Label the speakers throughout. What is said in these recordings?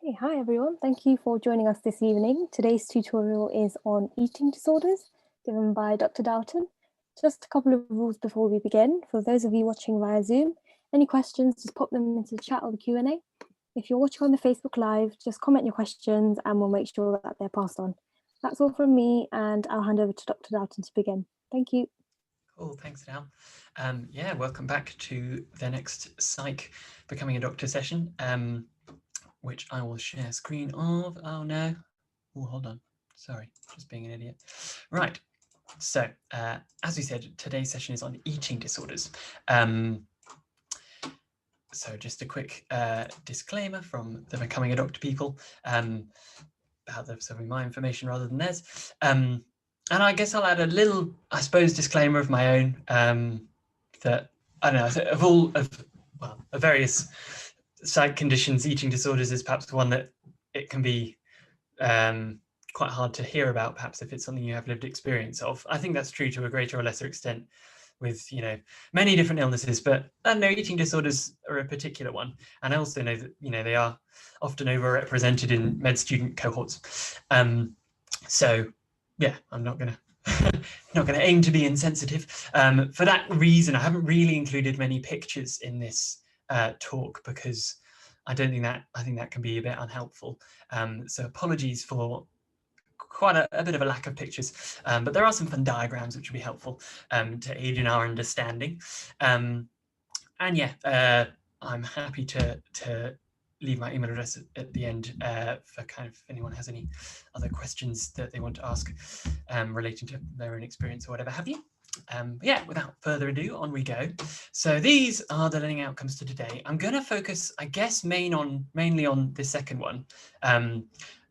Speaker 1: Okay, hi everyone. Thank you for joining us this evening. Today's tutorial is on eating disorders, given by Dr. Dalton. Just a couple of rules before we begin. For those of you watching via Zoom, any questions, just pop them into the chat or the Q&A. If you're watching on the Facebook Live, just comment your questions and we'll make sure that they're passed on. That's all from me, and I'll hand over to Dr. Dalton to begin. Thank you.
Speaker 2: Cool, thanks, Dal. Yeah, welcome back to the next Psych Becoming a Doctor session, which I will share screen of. Oh no, oh hold on, sorry, just being an idiot. Right, so as we said, today's session is on eating disorders. So just a quick disclaimer from the Becoming a Doctor people about my information rather than theirs. And I guess I'll add a little, I suppose, disclaimer of my own, that, I don't know, of various psych conditions, eating disorders is perhaps one that it can be quite hard to hear about, perhaps if it's something you have lived experience of. I think that's true to a greater or lesser extent with, many different illnesses, but I don't know, eating disorders are a particular one. And I also know that, they are often overrepresented in med student cohorts. So yeah, I'm not gonna aim to be insensitive. For that reason, I haven't really included many pictures in this talk because I think that can be a bit unhelpful. So apologies for quite a bit of a lack of pictures, but there are some fun diagrams which will be helpful to aid in our understanding. And yeah, I'm happy to leave my email address at the end for kind of if anyone has any other questions that they want to ask relating to their own experience or whatever have you. Yeah, without further ado, on we go. So these are the learning outcomes to today. I'm going to focus, I guess, mainly on this second one,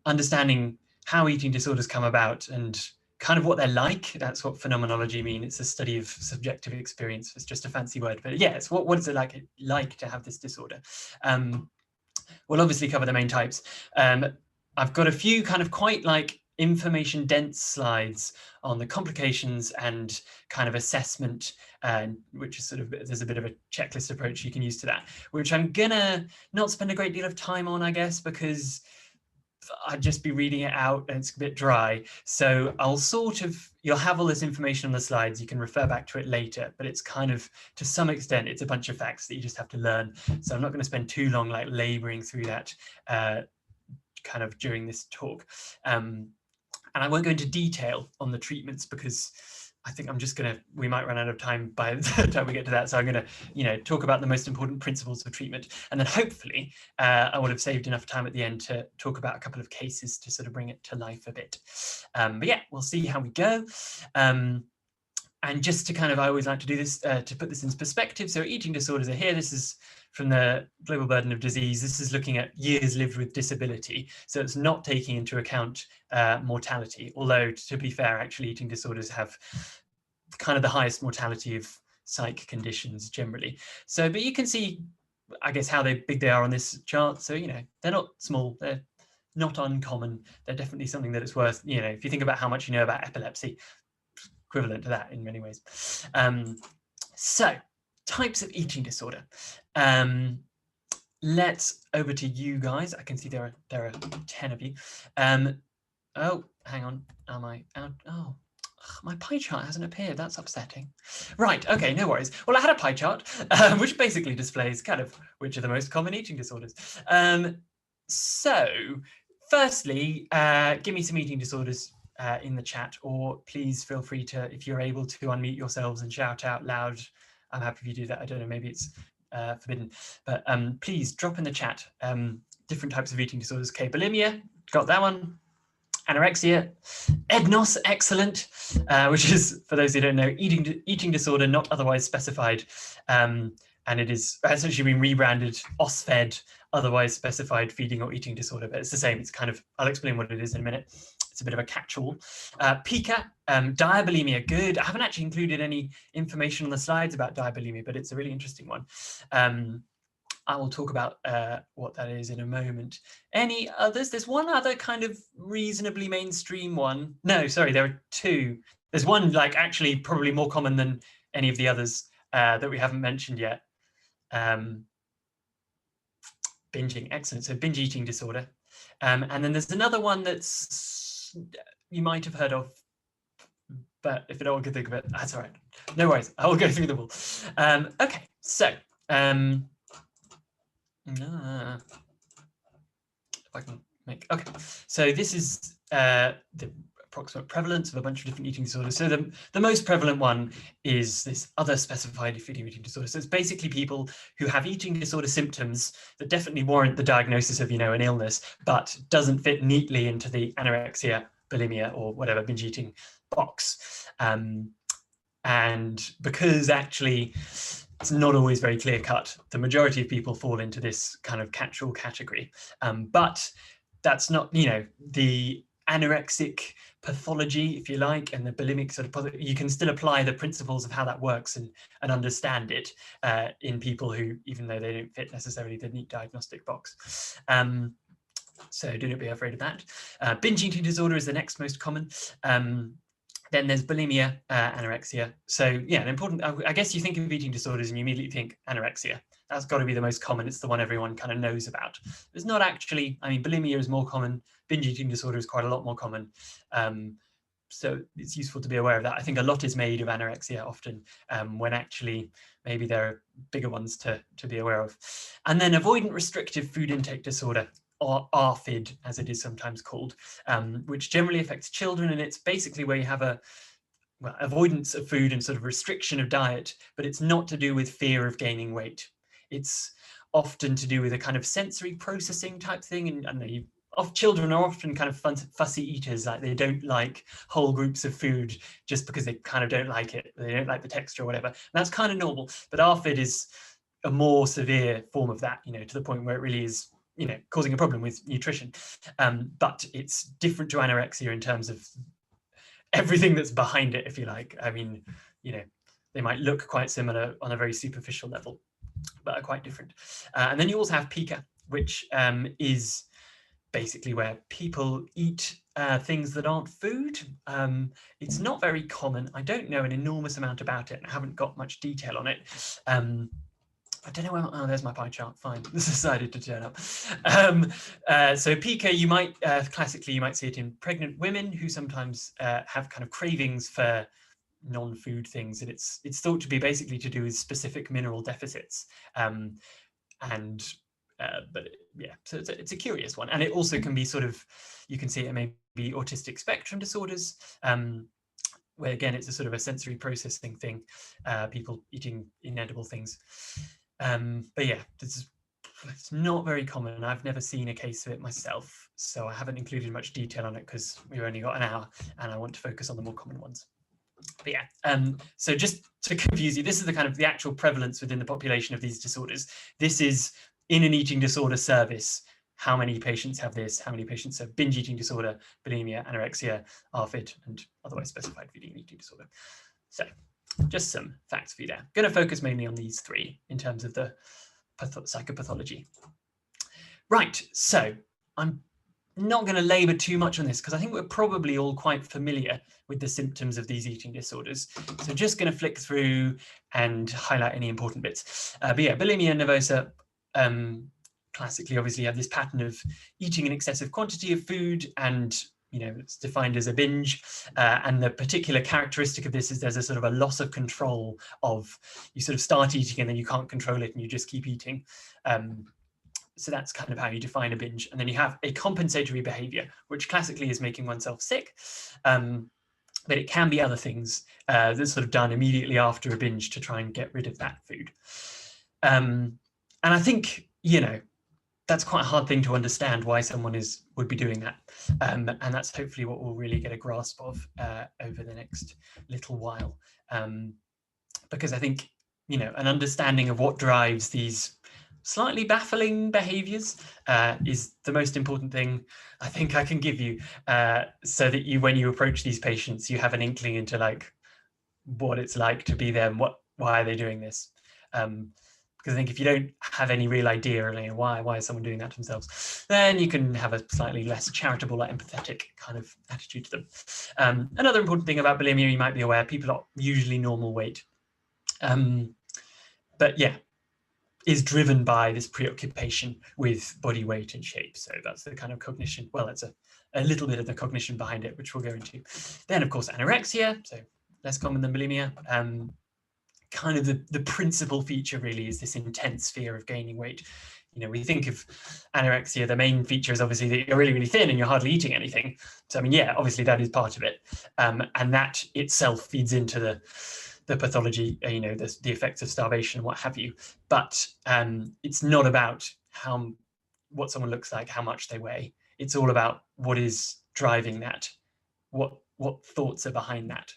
Speaker 2: understanding how eating disorders come about and kind of what they're like. That's what phenomenology means. It's a study of subjective experience. It's just a fancy word, but yeah, it's what is it like to have this disorder. We'll obviously cover the main types. I've got a few kind of quite like information dense slides on the complications and kind of assessment, which is sort of, there's a bit of a checklist approach you can use to that, which I'm gonna not spend a great deal of time on, I guess, because I'd just be reading it out and it's a bit dry. So you'll have all this information on the slides, you can refer back to it later, but it's kind of, to some extent, it's a bunch of facts that you just have to learn. So I'm not going to spend too long like laboring through that kind of during this talk. And I won't go into detail on the treatments because I think we might run out of time by the time we get to that. So I'm going to, talk about the most important principles of treatment. And then hopefully I would have saved enough time at the end to talk about a couple of cases to sort of bring it to life a bit. But yeah, we'll see how we go. And just to kind of, I always like to do this, to put this into perspective. So eating disorders are here. This is from the Global Burden of Disease. This is looking at years lived with disability. So it's not taking into account mortality, although to be fair, actually eating disorders have kind of the highest mortality of psych conditions generally. So, but you can see, I guess, how big they are on this chart. So, they're not small, they're not uncommon. They're definitely something that is worth, if you think about how much you know about epilepsy, equivalent to that in many ways. So types of eating disorder. Let's over to you guys. I can see there are 10 of you. Oh, hang on. Am I out? Oh, my pie chart hasn't appeared. That's upsetting. Right. Okay. No worries. Well, I had a pie chart, which basically displays kind of which are the most common eating disorders. So firstly, give me some eating disorders in the chat, or please feel free to, if you're able to unmute yourselves and shout out loud. I'm happy if you do that. I don't know, maybe it's forbidden, but please drop in the chat different types of eating disorders. Okay, bulimia, got that one. Anorexia, EDNOS, excellent, which is, for those who don't know, eating disorder not otherwise specified, and it is essentially been rebranded OSFED, otherwise specified feeding or eating disorder, but it's the same. It's kind of, I'll explain what it is in a minute. It's a bit of a catch-all. Pica, diabulimia, good. I haven't actually included any information on the slides about diabulimia, but it's a really interesting one. I will talk about what that is in a moment. Any others? There's one other kind of reasonably mainstream one. No, sorry, there are two. There's one like actually probably more common than any of the others that we haven't mentioned yet. Binging, excellent. So binge eating disorder. And then there's another one that's you might have heard of, but if you don't want to think of it, that's all right. No worries, I will go through them all. Okay, so if I can make, okay, so this is the approximate prevalence of a bunch of different eating disorders. So the most prevalent one is this other specified feeding eating disorder. So it's basically people who have eating disorder symptoms that definitely warrant the diagnosis of, an illness, but doesn't fit neatly into the anorexia, bulimia, or whatever binge eating box. And because actually it's not always very clear cut, the majority of people fall into this kind of catch-all category. But that's not, the anorexic pathology, if you like, and the bulimic sort of, you can still apply the principles of how that works and understand it in people who, even though they don't fit necessarily the neat diagnostic box. So do not be afraid of that. Binge eating disorder is the next most common. Then there's bulimia, anorexia. So yeah, an important, I guess you think of eating disorders and you immediately think anorexia. That's got to be the most common. It's the one everyone kind of knows about. It's not actually, bulimia is more common. Binge eating disorder is quite a lot more common. So it's useful to be aware of that. I think a lot is made of anorexia often, when actually maybe there are bigger ones to be aware of. And then avoidant restrictive food intake disorder, or ARFID, as it is sometimes called, which generally affects children. And it's basically where you have avoidance of food and sort of restriction of diet, but it's not to do with fear of gaining weight. It's often to do with a kind of sensory processing type thing. And I know children are often kind of fussy eaters, like they don't like whole groups of food just because they kind of don't like it. They don't like the texture or whatever. And that's kind of normal. But ARFID is a more severe form of that, to the point where it really is, causing a problem with nutrition. But it's different to anorexia in terms of everything that's behind it, if you like. They might look quite similar on a very superficial level, but are quite different. And then you also have pica, which is basically where people eat things that aren't food. It's not very common. I don't know an enormous amount about it, and I haven't got much detail on it. I don't know where, oh, there's my pie chart, fine. This decided to turn up. So pica, you might, classically, you might see it in pregnant women who sometimes have kind of cravings for non-food things. And it's thought to be basically to do with specific mineral deficits. But yeah, so it's a curious one. And it also can be sort of, you can see it may be autistic spectrum disorders, where again, it's a sort of a sensory processing thing, people eating inedible things. But yeah, it's not very common. I've never seen a case of it myself, so I haven't included much detail on it because we've only got an hour and I want to focus on the more common ones. But yeah, so just to confuse you, this is the kind of the actual prevalence within the population of these disorders. This is in an eating disorder service. How many patients have this? How many patients have binge eating disorder, bulimia, anorexia, ARFID, and otherwise specified feeding and eating disorder? So just some facts for you there. Going to focus mainly on these three in terms of the psychopathology. Right, so I'm not going to labor too much on this because I think we're probably all quite familiar with the symptoms of these eating disorders. So just going to flick through and highlight any important bits. But yeah, bulimia nervosa, classically, obviously, have this pattern of eating an excessive quantity of food, and it's defined as a binge. And the particular characteristic of this is there's a sort of a loss of control of, you sort of start eating and then you can't control it and you just keep eating. So that's kind of how you define a binge. And then you have a compensatory behavior, which classically is making oneself sick. But it can be other things that's sort of done immediately after a binge to try and get rid of that food. And I think, that's quite a hard thing to understand why someone would be doing that. And that's hopefully what we'll really get a grasp of over the next little while. Because I think, an understanding of what drives these slightly baffling behaviors is the most important thing I think I can give you, so that when you approach these patients, you have an inkling into like what it's like to be them, why are they doing this? Because I think if you don't have any real idea, why is someone doing that to themselves, then you can have a slightly less charitable, like empathetic kind of attitude to them. Another important thing about bulimia, you might be aware, people are usually normal weight. But yeah, is driven by this preoccupation with body weight and shape. So that's the kind of cognition. Well, that's a little bit of the cognition behind it, which we'll go into. Then, of course, anorexia, so less common than bulimia. Kind of the principal feature really is this intense fear of gaining weight. You know, we think of anorexia, the main feature is obviously that you're really, really thin and you're hardly eating anything. So, I mean, yeah, obviously that is part of it. And that itself feeds into the pathology, you know, the effects of starvation and what have you. But it's not about what someone looks like, how much they weigh. It's all about what is driving that, what thoughts are behind that.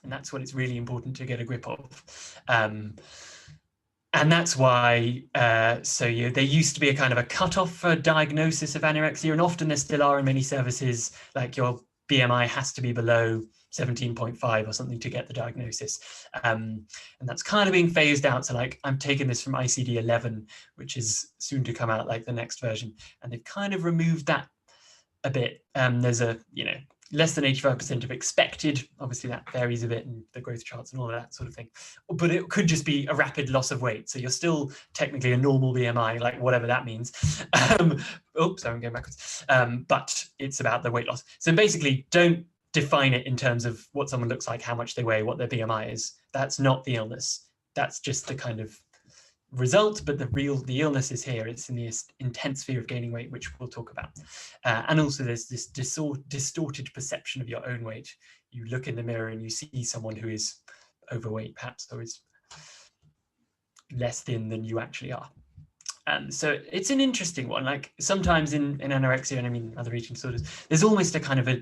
Speaker 2: And that's what it's really important to get a grip of. And that's why, there used to be a kind of a cutoff for diagnosis of anorexia, and often there still are in many services, like your BMI has to be below 17.5 or something to get the diagnosis. And that's kind of being phased out. So like I'm taking this from ICD-11, which is soon to come out, like the next version. And they've kind of removed that a bit. There's less than 85% of expected. Obviously that varies a bit in the growth charts and all of that sort of thing. But it could just be a rapid loss of weight. So you're still technically a normal BMI, like whatever that means. Oops, I'm going backwards. But it's about the weight loss. So basically don't define it in terms of what someone looks like, how much they weigh, what their BMI is. That's not the illness. That's just the kind of result, but the illness is here. It's in the intense fear of gaining weight, which we'll talk about. And also there's this distorted perception of your own weight. You look in the mirror and you see someone who is overweight, perhaps, or is less thin than you actually are. So it's an interesting one. Like sometimes in anorexia, and I mean other eating disorders, there's almost a kind of a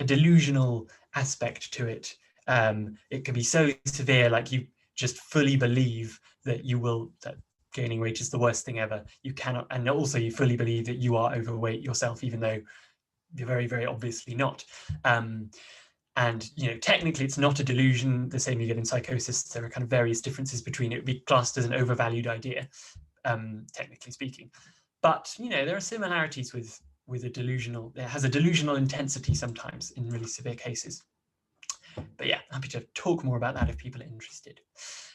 Speaker 2: delusional aspect to it. It can be so severe, like you just fully believe that that gaining weight is the worst thing ever. You cannot, and also you fully believe that you are overweight yourself, even though you're very, very obviously not. And you know, technically it's not a delusion, the same you get in psychosis. There are kind of various differences between it. It would be classed as an overvalued idea, technically speaking. But you know, there are similarities with a delusional. It has a delusional intensity sometimes in really severe cases. But yeah, happy to talk more about that if people are interested.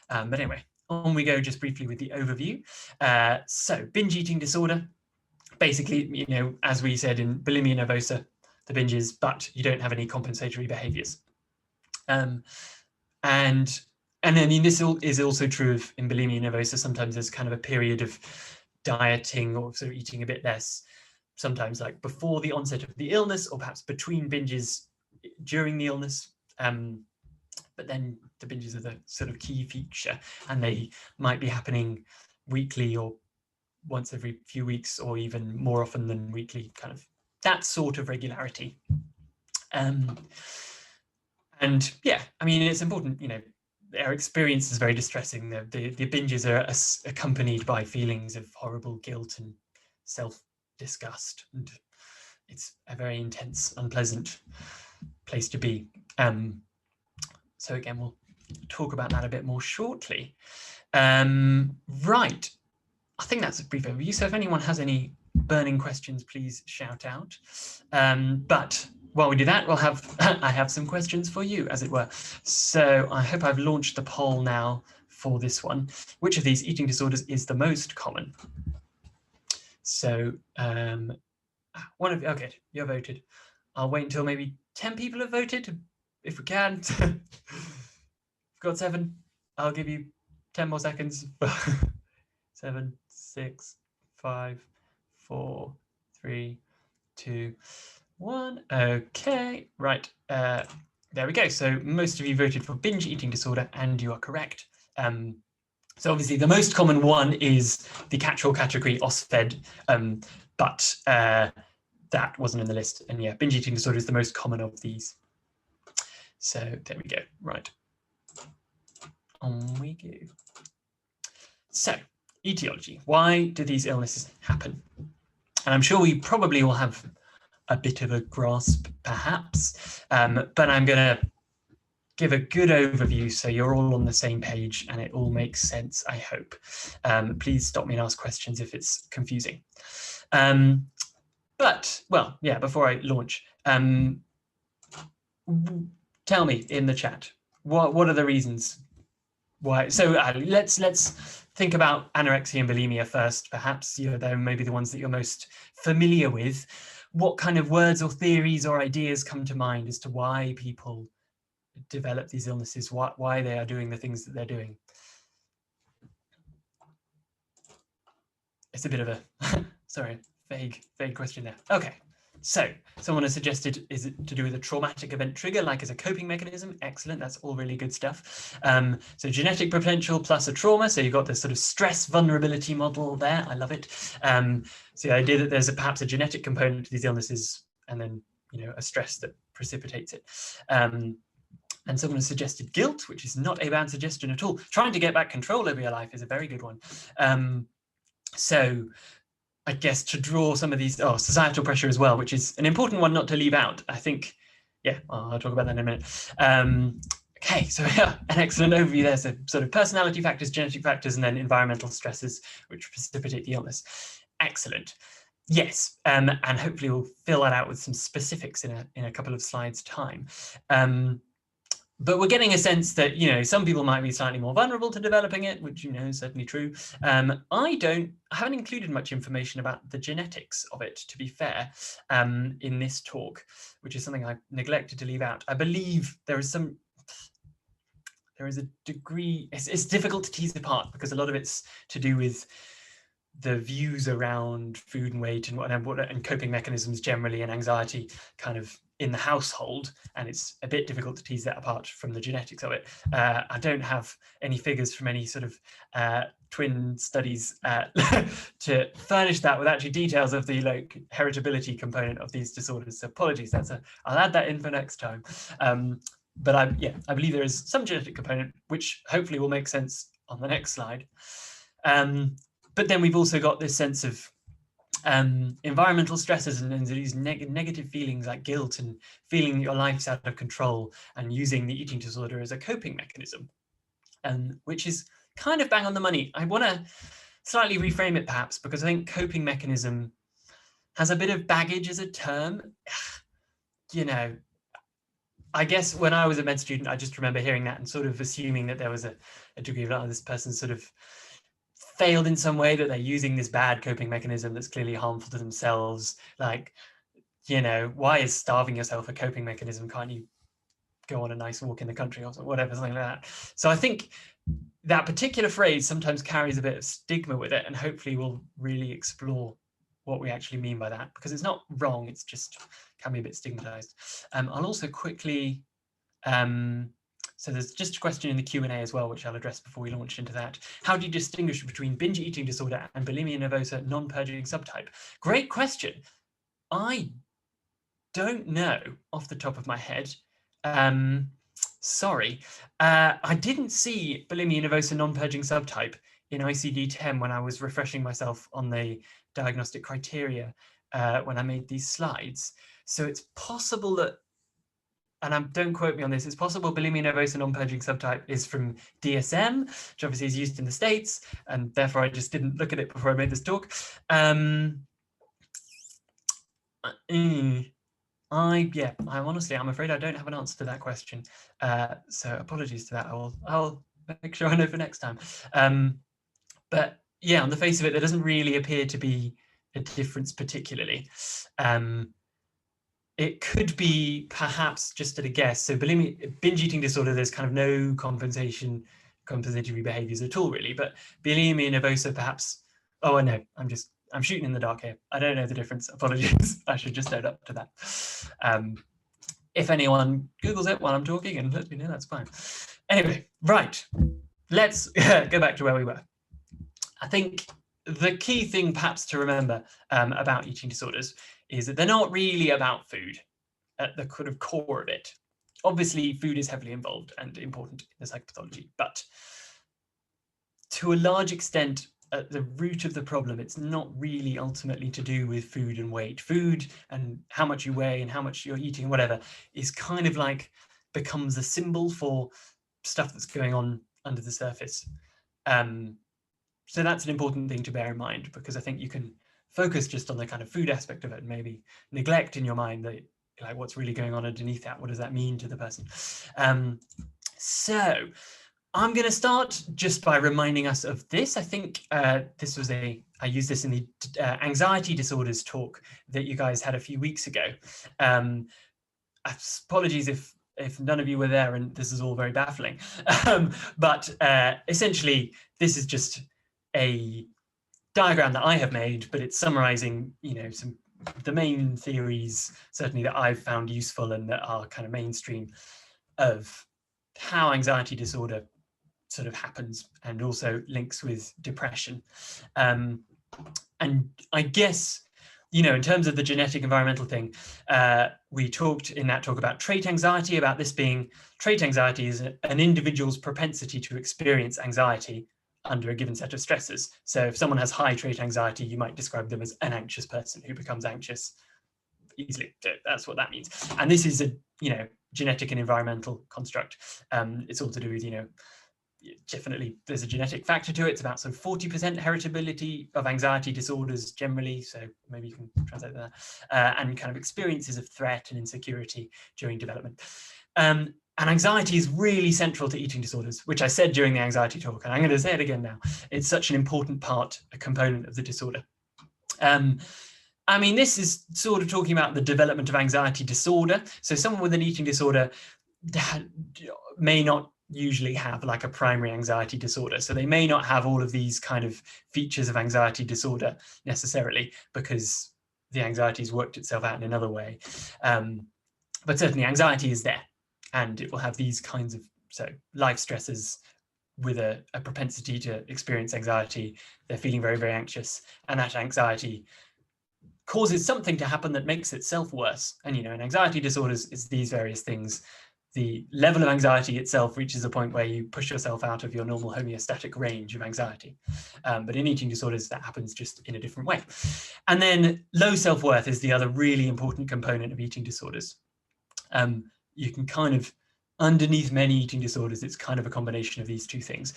Speaker 2: But anyway, on we go just briefly with the overview. So binge eating disorder, basically, you know, as we said in bulimia nervosa, the binges, but you don't have any compensatory behaviors. And I mean, this is also true of in bulimia nervosa. Sometimes there's kind of a period of dieting or sort of eating a bit less, sometimes like before the onset of the illness or perhaps between binges during the illness. But then the binges are the sort of key feature, and they might be happening weekly or once every few weeks, or even more often than weekly, kind of that sort of regularity. And yeah, I mean, it's important, you know, our experience is very distressing. The binges are accompanied by feelings of horrible guilt and self-disgust, and it's a very intense, unpleasant place to be. So again, we'll talk about that a bit more shortly. Right, I think that's a brief overview. So if anyone has any burning questions, please shout out. But while we do that, I have some questions for you, as it were. So I hope I've launched the poll now for this one. Which of these eating disorders is the most common? So one of you, okay, you're voted. I'll wait until maybe 10 people have voted, if we can. We've got 7. I'll give you 10 more seconds. 7, 6, 5, 4, 3, 2, 1. Okay, right. There we go. So most of you voted for binge eating disorder, and you are correct. So obviously the most common one is the catch-all category OSFED, but that wasn't in the list. And yeah, binge eating disorder is the most common of these. So there we go. Right. On we go. So etiology. Why do these illnesses happen? And I'm sure we probably will have a bit of a grasp, perhaps, but I'm going to give a good overview so you're all on the same page and it all makes sense, I hope. Please stop me and ask questions if it's confusing. But, well, yeah, before I launch, tell me in the chat, what are the reasons why? So let's think about anorexia and bulimia first, perhaps. They're maybe the ones that you're most familiar with. What kind of words or theories or ideas come to mind as to why people develop these illnesses, why they are doing the things that they're doing? It's a bit of a, sorry, vague question there. Okay, so someone has suggested, is it to do with a traumatic event trigger, like as a coping mechanism? Excellent, that's all really good stuff. So genetic potential plus a trauma, so you've got this sort of stress vulnerability model there, I love it. So the idea that there's perhaps a genetic component to these illnesses, and then a stress that precipitates it. And someone has suggested guilt, which is not a bad suggestion at all. Trying to get back control over your life is a very good one. So I guess to draw some of these, societal pressure as well, which is an important one not to leave out. I think, I'll talk about that in a minute. Okay, so an excellent overview there. So sort of personality factors, genetic factors, and then environmental stresses, which precipitate the illness. Excellent. Yes, and hopefully we'll fill that out with some specifics in a couple of slides' time. But we're getting a sense that, some people might be slightly more vulnerable to developing it, which, is certainly true. I haven't included much information about the genetics of it, to be fair, in this talk, which is something I neglected to leave out. I believe there is a degree, it's difficult to tease apart because a lot of it's to do with the views around food and weight and coping mechanisms generally, and anxiety kind of in the household, and it's a bit difficult to tease that apart from the genetics of it. I don't have any figures from any sort of twin studies to furnish that with actually details of the heritability component of these disorders. So apologies, I'll add that in for next time. But I believe there is some genetic component, which hopefully will make sense on the next slide. But then we've also got this sense of environmental stresses and these negative feelings like guilt and feeling your life's out of control, and using the eating disorder as a coping mechanism, which is kind of bang on the money. I want to slightly reframe it perhaps, because I think coping mechanism has a bit of baggage as a term. I guess when I was a med student, I just remember hearing that and sort of assuming that there was a degree of this person sort of failed in some way, that they're using this bad coping mechanism that's clearly harmful to themselves. Why is starving yourself a coping mechanism? Can't you go on a nice walk in the country or whatever, something like that? So I think that particular phrase sometimes carries a bit of stigma with it, and hopefully we'll really explore what we actually mean by that, because it's not wrong, it's just can be a bit stigmatized. I'll also quickly so there's just a question in the Q&A as well, which I'll address before we launch into that. How do you distinguish between binge eating disorder and bulimia nervosa non-purging subtype? Great question. I don't know off the top of my head. Sorry. I didn't see bulimia nervosa non-purging subtype in ICD-10 when I was refreshing myself on the diagnostic criteria when I made these slides. So it's possible that, and don't quote me on this, it's possible bulimia nervosa non-purging subtype is from DSM, which obviously is used in the States, and therefore I just didn't look at it before I made this talk. I'm honestly, I'm afraid I don't have an answer to that question. So apologies to that. I'll make sure I know for next time. But yeah, on the face of it, there doesn't really appear to be a difference particularly. It could be perhaps just at a guess. So binge eating disorder, there's kind of no compensatory behaviors at all, really. But bulimia nervosa, perhaps. Oh, I know. I'm shooting in the dark here. I don't know the difference. Apologies. I should just own up to that. If anyone Googles it while I'm talking and let me know, that's fine. Anyway, right. Let's go back to where we were. I think the key thing perhaps to remember about eating disorders is that they're not really about food at the kind of core of it. Obviously, food is heavily involved and important in the psychopathology, but to a large extent, at the root of the problem, it's not really ultimately to do with food and weight. Food and how much you weigh and how much you're eating, whatever, is kind of becomes a symbol for stuff that's going on under the surface. So that's an important thing to bear in mind, because I think you can focus just on the kind of food aspect of it and maybe neglect in your mind that what's really going on underneath that. What does that mean to the person? So I'm going to start just by reminding us of this. I think I used this in the anxiety disorders talk that you guys had a few weeks ago. Apologies if none of you were there and this is all very baffling. But essentially, this is just a diagram that I have made, but it's summarizing, the main theories, certainly that I've found useful and that are kind of mainstream, of how anxiety disorder sort of happens and also links with depression. And I guess, in terms of the genetic environmental thing, we talked in that talk about trait anxiety, about this being, trait anxiety is an individual's propensity to experience anxiety under a given set of stresses. So if someone has high trait anxiety, you might describe them as an anxious person who becomes anxious easily. That's what that means. And this is a, genetic and environmental construct. It's all to do with, definitely there's a genetic factor to it. It's about sort of 40% heritability of anxiety disorders generally. So maybe you can translate that. And kind of experiences of threat and insecurity during development. And anxiety is really central to eating disorders, which I said during the anxiety talk, and I'm going to say it again now. It's such an important a component of the disorder. I mean, this is sort of talking about the development of anxiety disorder. So someone with an eating disorder may not usually have like a primary anxiety disorder. So they may not have all of these kind of features of anxiety disorder necessarily, because the anxiety has worked itself out in another way. But certainly anxiety is there, and it will have these kinds of life stresses with a propensity to experience anxiety. They're feeling very, very anxious, and that anxiety causes something to happen that makes itself worse. And, in anxiety disorders, it's these various things. The level of anxiety itself reaches a point where you push yourself out of your normal homeostatic range of anxiety. But in eating disorders, that happens just in a different way. And then low self-worth is the other really important component of eating disorders. You can kind of, underneath many eating disorders, it's kind of a combination of these two things.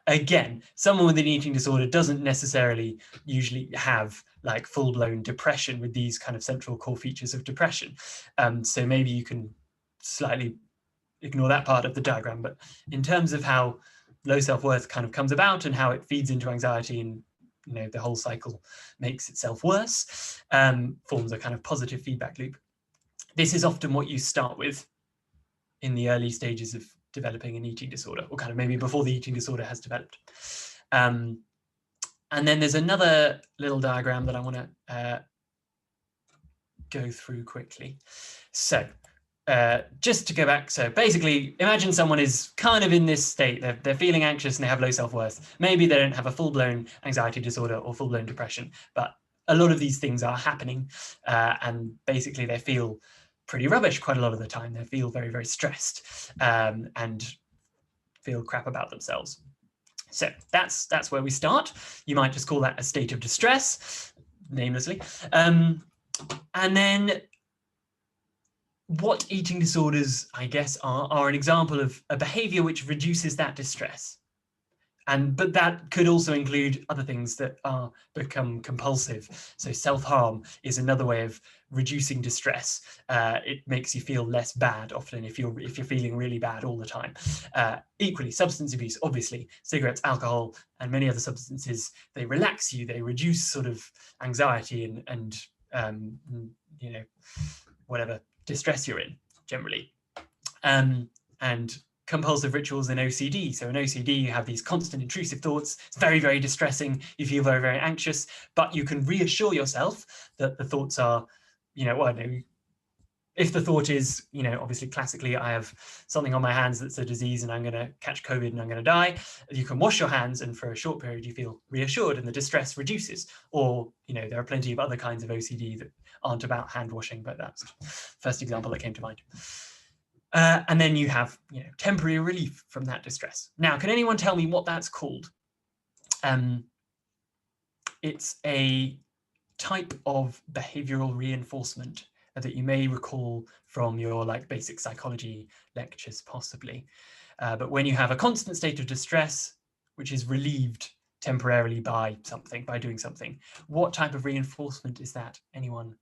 Speaker 2: Again, someone with an eating disorder doesn't necessarily usually have like full-blown depression with these kind of central core features of depression. So maybe you can slightly ignore that part of the diagram, but in terms of how low self-worth kind of comes about and how it feeds into anxiety, and the whole cycle makes itself worse, forms a kind of positive feedback loop. This is often what you start with in the early stages of developing an eating disorder, or kind of maybe before the eating disorder has developed. And then there's another little diagram that I want to go through quickly. So just to go back, so basically imagine someone is kind of in this state, they're feeling anxious and they have low self-worth. Maybe they don't have a full-blown anxiety disorder or full-blown depression, but a lot of these things are happening, and basically they feel pretty rubbish quite a lot of the time. They feel very, very stressed, and feel crap about themselves. So that's where we start. You might just call that a state of distress, namelessly. And then what eating disorders, I guess, are an example of a behavior which reduces that distress. But that could also include other things that become compulsive. So self-harm is another way of reducing distress. It makes you feel less bad often if you're feeling really bad all the time. Equally, substance abuse, obviously, cigarettes, alcohol, and many other substances, they relax you, they reduce sort of anxiety and whatever distress you're in generally. And compulsive rituals in OCD. So in OCD, you have these constant intrusive thoughts. It's very, very distressing. You feel very, very anxious, but you can reassure yourself that the thoughts are, if the thought is, obviously classically, I have something on my hands that's a disease and I'm going to catch COVID and I'm going to die, you can wash your hands and for a short period you feel reassured and the distress reduces. Or, there are plenty of other kinds of OCD that aren't about hand washing, but that's the first example that came to mind. And then you have, temporary relief from that distress. Now, can anyone tell me what that's called? It's a type of behavioral reinforcement that you may recall from your basic psychology lectures, possibly. But when you have a constant state of distress, which is relieved temporarily by doing something, what type of reinforcement is that? Anyone?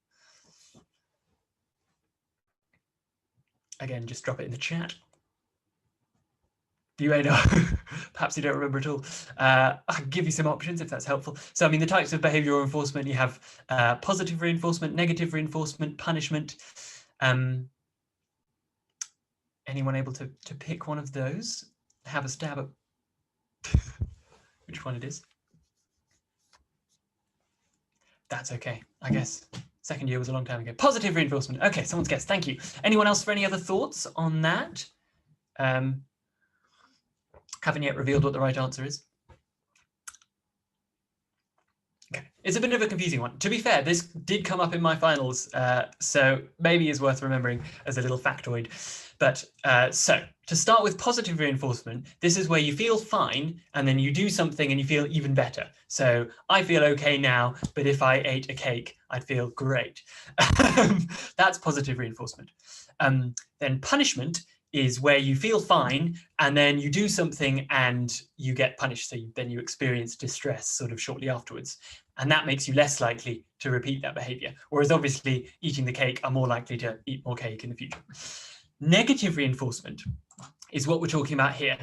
Speaker 2: Again, just drop it in the chat. You may not, perhaps you don't remember at all. I can give you some options if that's helpful. So, I mean, the types of behavioral reinforcement, you have positive reinforcement, negative reinforcement, punishment. Anyone able to pick one of those? Have a stab at which one it is? That's okay, I guess. Second year was a long time ago. Positive reinforcement. Okay, someone's guessed. Thank you. Anyone else for any other thoughts on that? Haven't yet revealed what the right answer is. Okay, it's a bit of a confusing one. To be fair, this did come up in my finals, so maybe is worth remembering as a little factoid. But so to start with positive reinforcement, this is where you feel fine and then you do something and you feel even better. So I feel okay now, but if I ate a cake, I'd feel great. That's positive reinforcement. Then punishment is where you feel fine and then you do something and you get punished. So then you experience distress sort of shortly afterwards. And that makes you less likely to repeat that behavior. Whereas obviously eating the cake are more likely to eat more cake in the future. Negative reinforcement is what we're talking about here.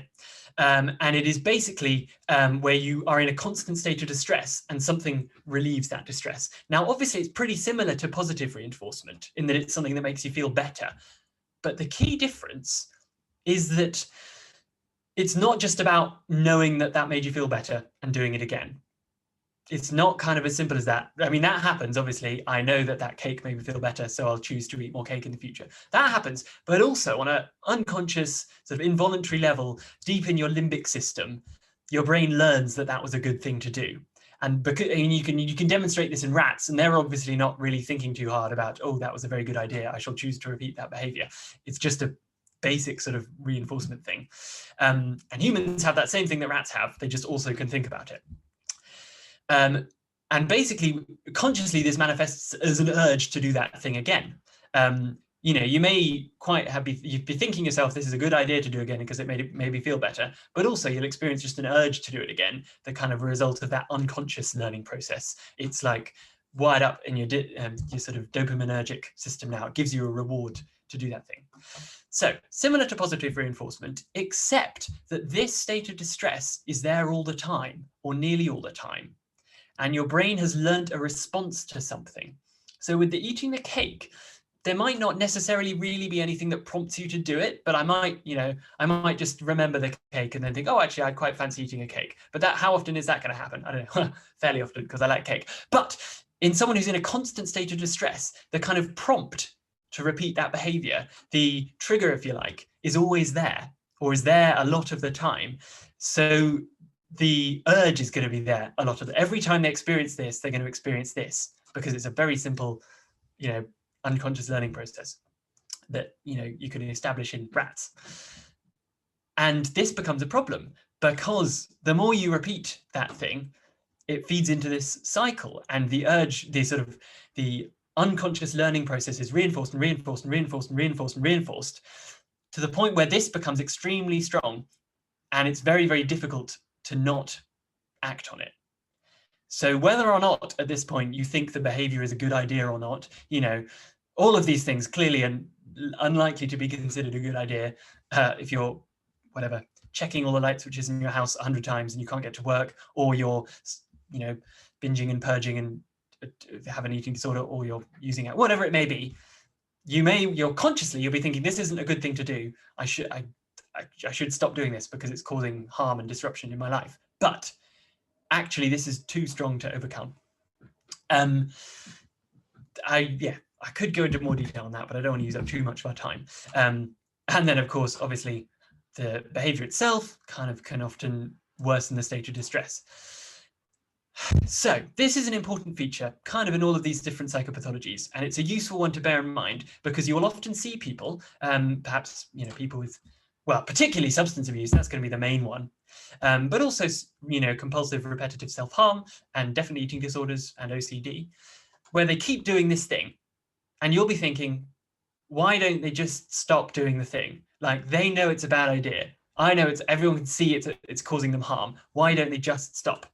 Speaker 2: And it is basically where you are in a constant state of distress and something relieves that distress. Now, obviously, it's pretty similar to positive reinforcement in that it's something that makes you feel better. But the key difference is that it's not just about knowing that that made you feel better and doing it again. It's not kind of as simple as that. I mean, that happens, obviously. I know that that cake made me feel better, so I'll choose to eat more cake in the future. That happens, but also on an unconscious, sort of involuntary level, deep in your limbic system, your brain learns that that was a good thing to do. And because you can demonstrate this in rats, and they're obviously not really thinking too hard about, oh, that was a very good idea, I shall choose to repeat that behavior. It's just a basic sort of reinforcement thing. And humans have that same thing that rats have, they just also can think about it. And basically, consciously, this manifests as an urge to do that thing again. You know, you may you'd be thinking yourself, this is a good idea to do again because it made me feel better, but also you'll experience just an urge to do it again, the kind of result of that unconscious learning process. It's like wired up in your sort of dopaminergic system now. It gives you a reward to do that thing. So similar to positive reinforcement, except that this state of distress is there all the time, or nearly all the time. And your brain has learnt a response to something. So with the eating the cake, there might not necessarily really be anything that prompts you to do it, but I might just remember the cake and then think, oh, actually, I'd quite fancy eating a cake. But how often is that going to happen? I don't know, fairly often because I like cake. But in someone who's in a constant state of distress, the kind of prompt to repeat that behavior, the trigger, if you like, is always there, or is there a lot of the time. So the urge is going to be there a lot of every time they experience this, they're going to experience this because it's a very simple, unconscious learning process that, you can establish in rats. And this becomes a problem because the more you repeat that thing, it feeds into this cycle, and the urge, the unconscious learning process is reinforced and reinforced and reinforced and reinforced and reinforced to the point where this becomes extremely strong, and it's very, very difficult to not act on it. So whether or not at this point you think the behavior is a good idea or not, all of these things clearly are unlikely to be considered a good idea if you're checking all the light switches in your house 100 times and you can't get to work, or you're binging and purging and have an eating disorder, or you're using it, whatever it may be. You'll be thinking, this isn't a good thing to do. I should stop doing this because it's causing harm and disruption in my life. But actually, this is too strong to overcome. I could go into more detail on that, but I don't want to use up too much of our time. And then, of course, obviously, the behavior itself can often worsen the state of distress. So this is an important feature in all of these different psychopathologies, and it's a useful one to bear in mind because you will often see people, perhaps people with, particularly substance abuse, that's going to be the main one, but also compulsive repetitive self-harm and definitely eating disorders and OCD, where they keep doing this thing, and you'll be thinking, why don't they just stop doing the thing? Like, they know it's a bad idea. I know everyone can see it's causing them harm. Why don't they just stop?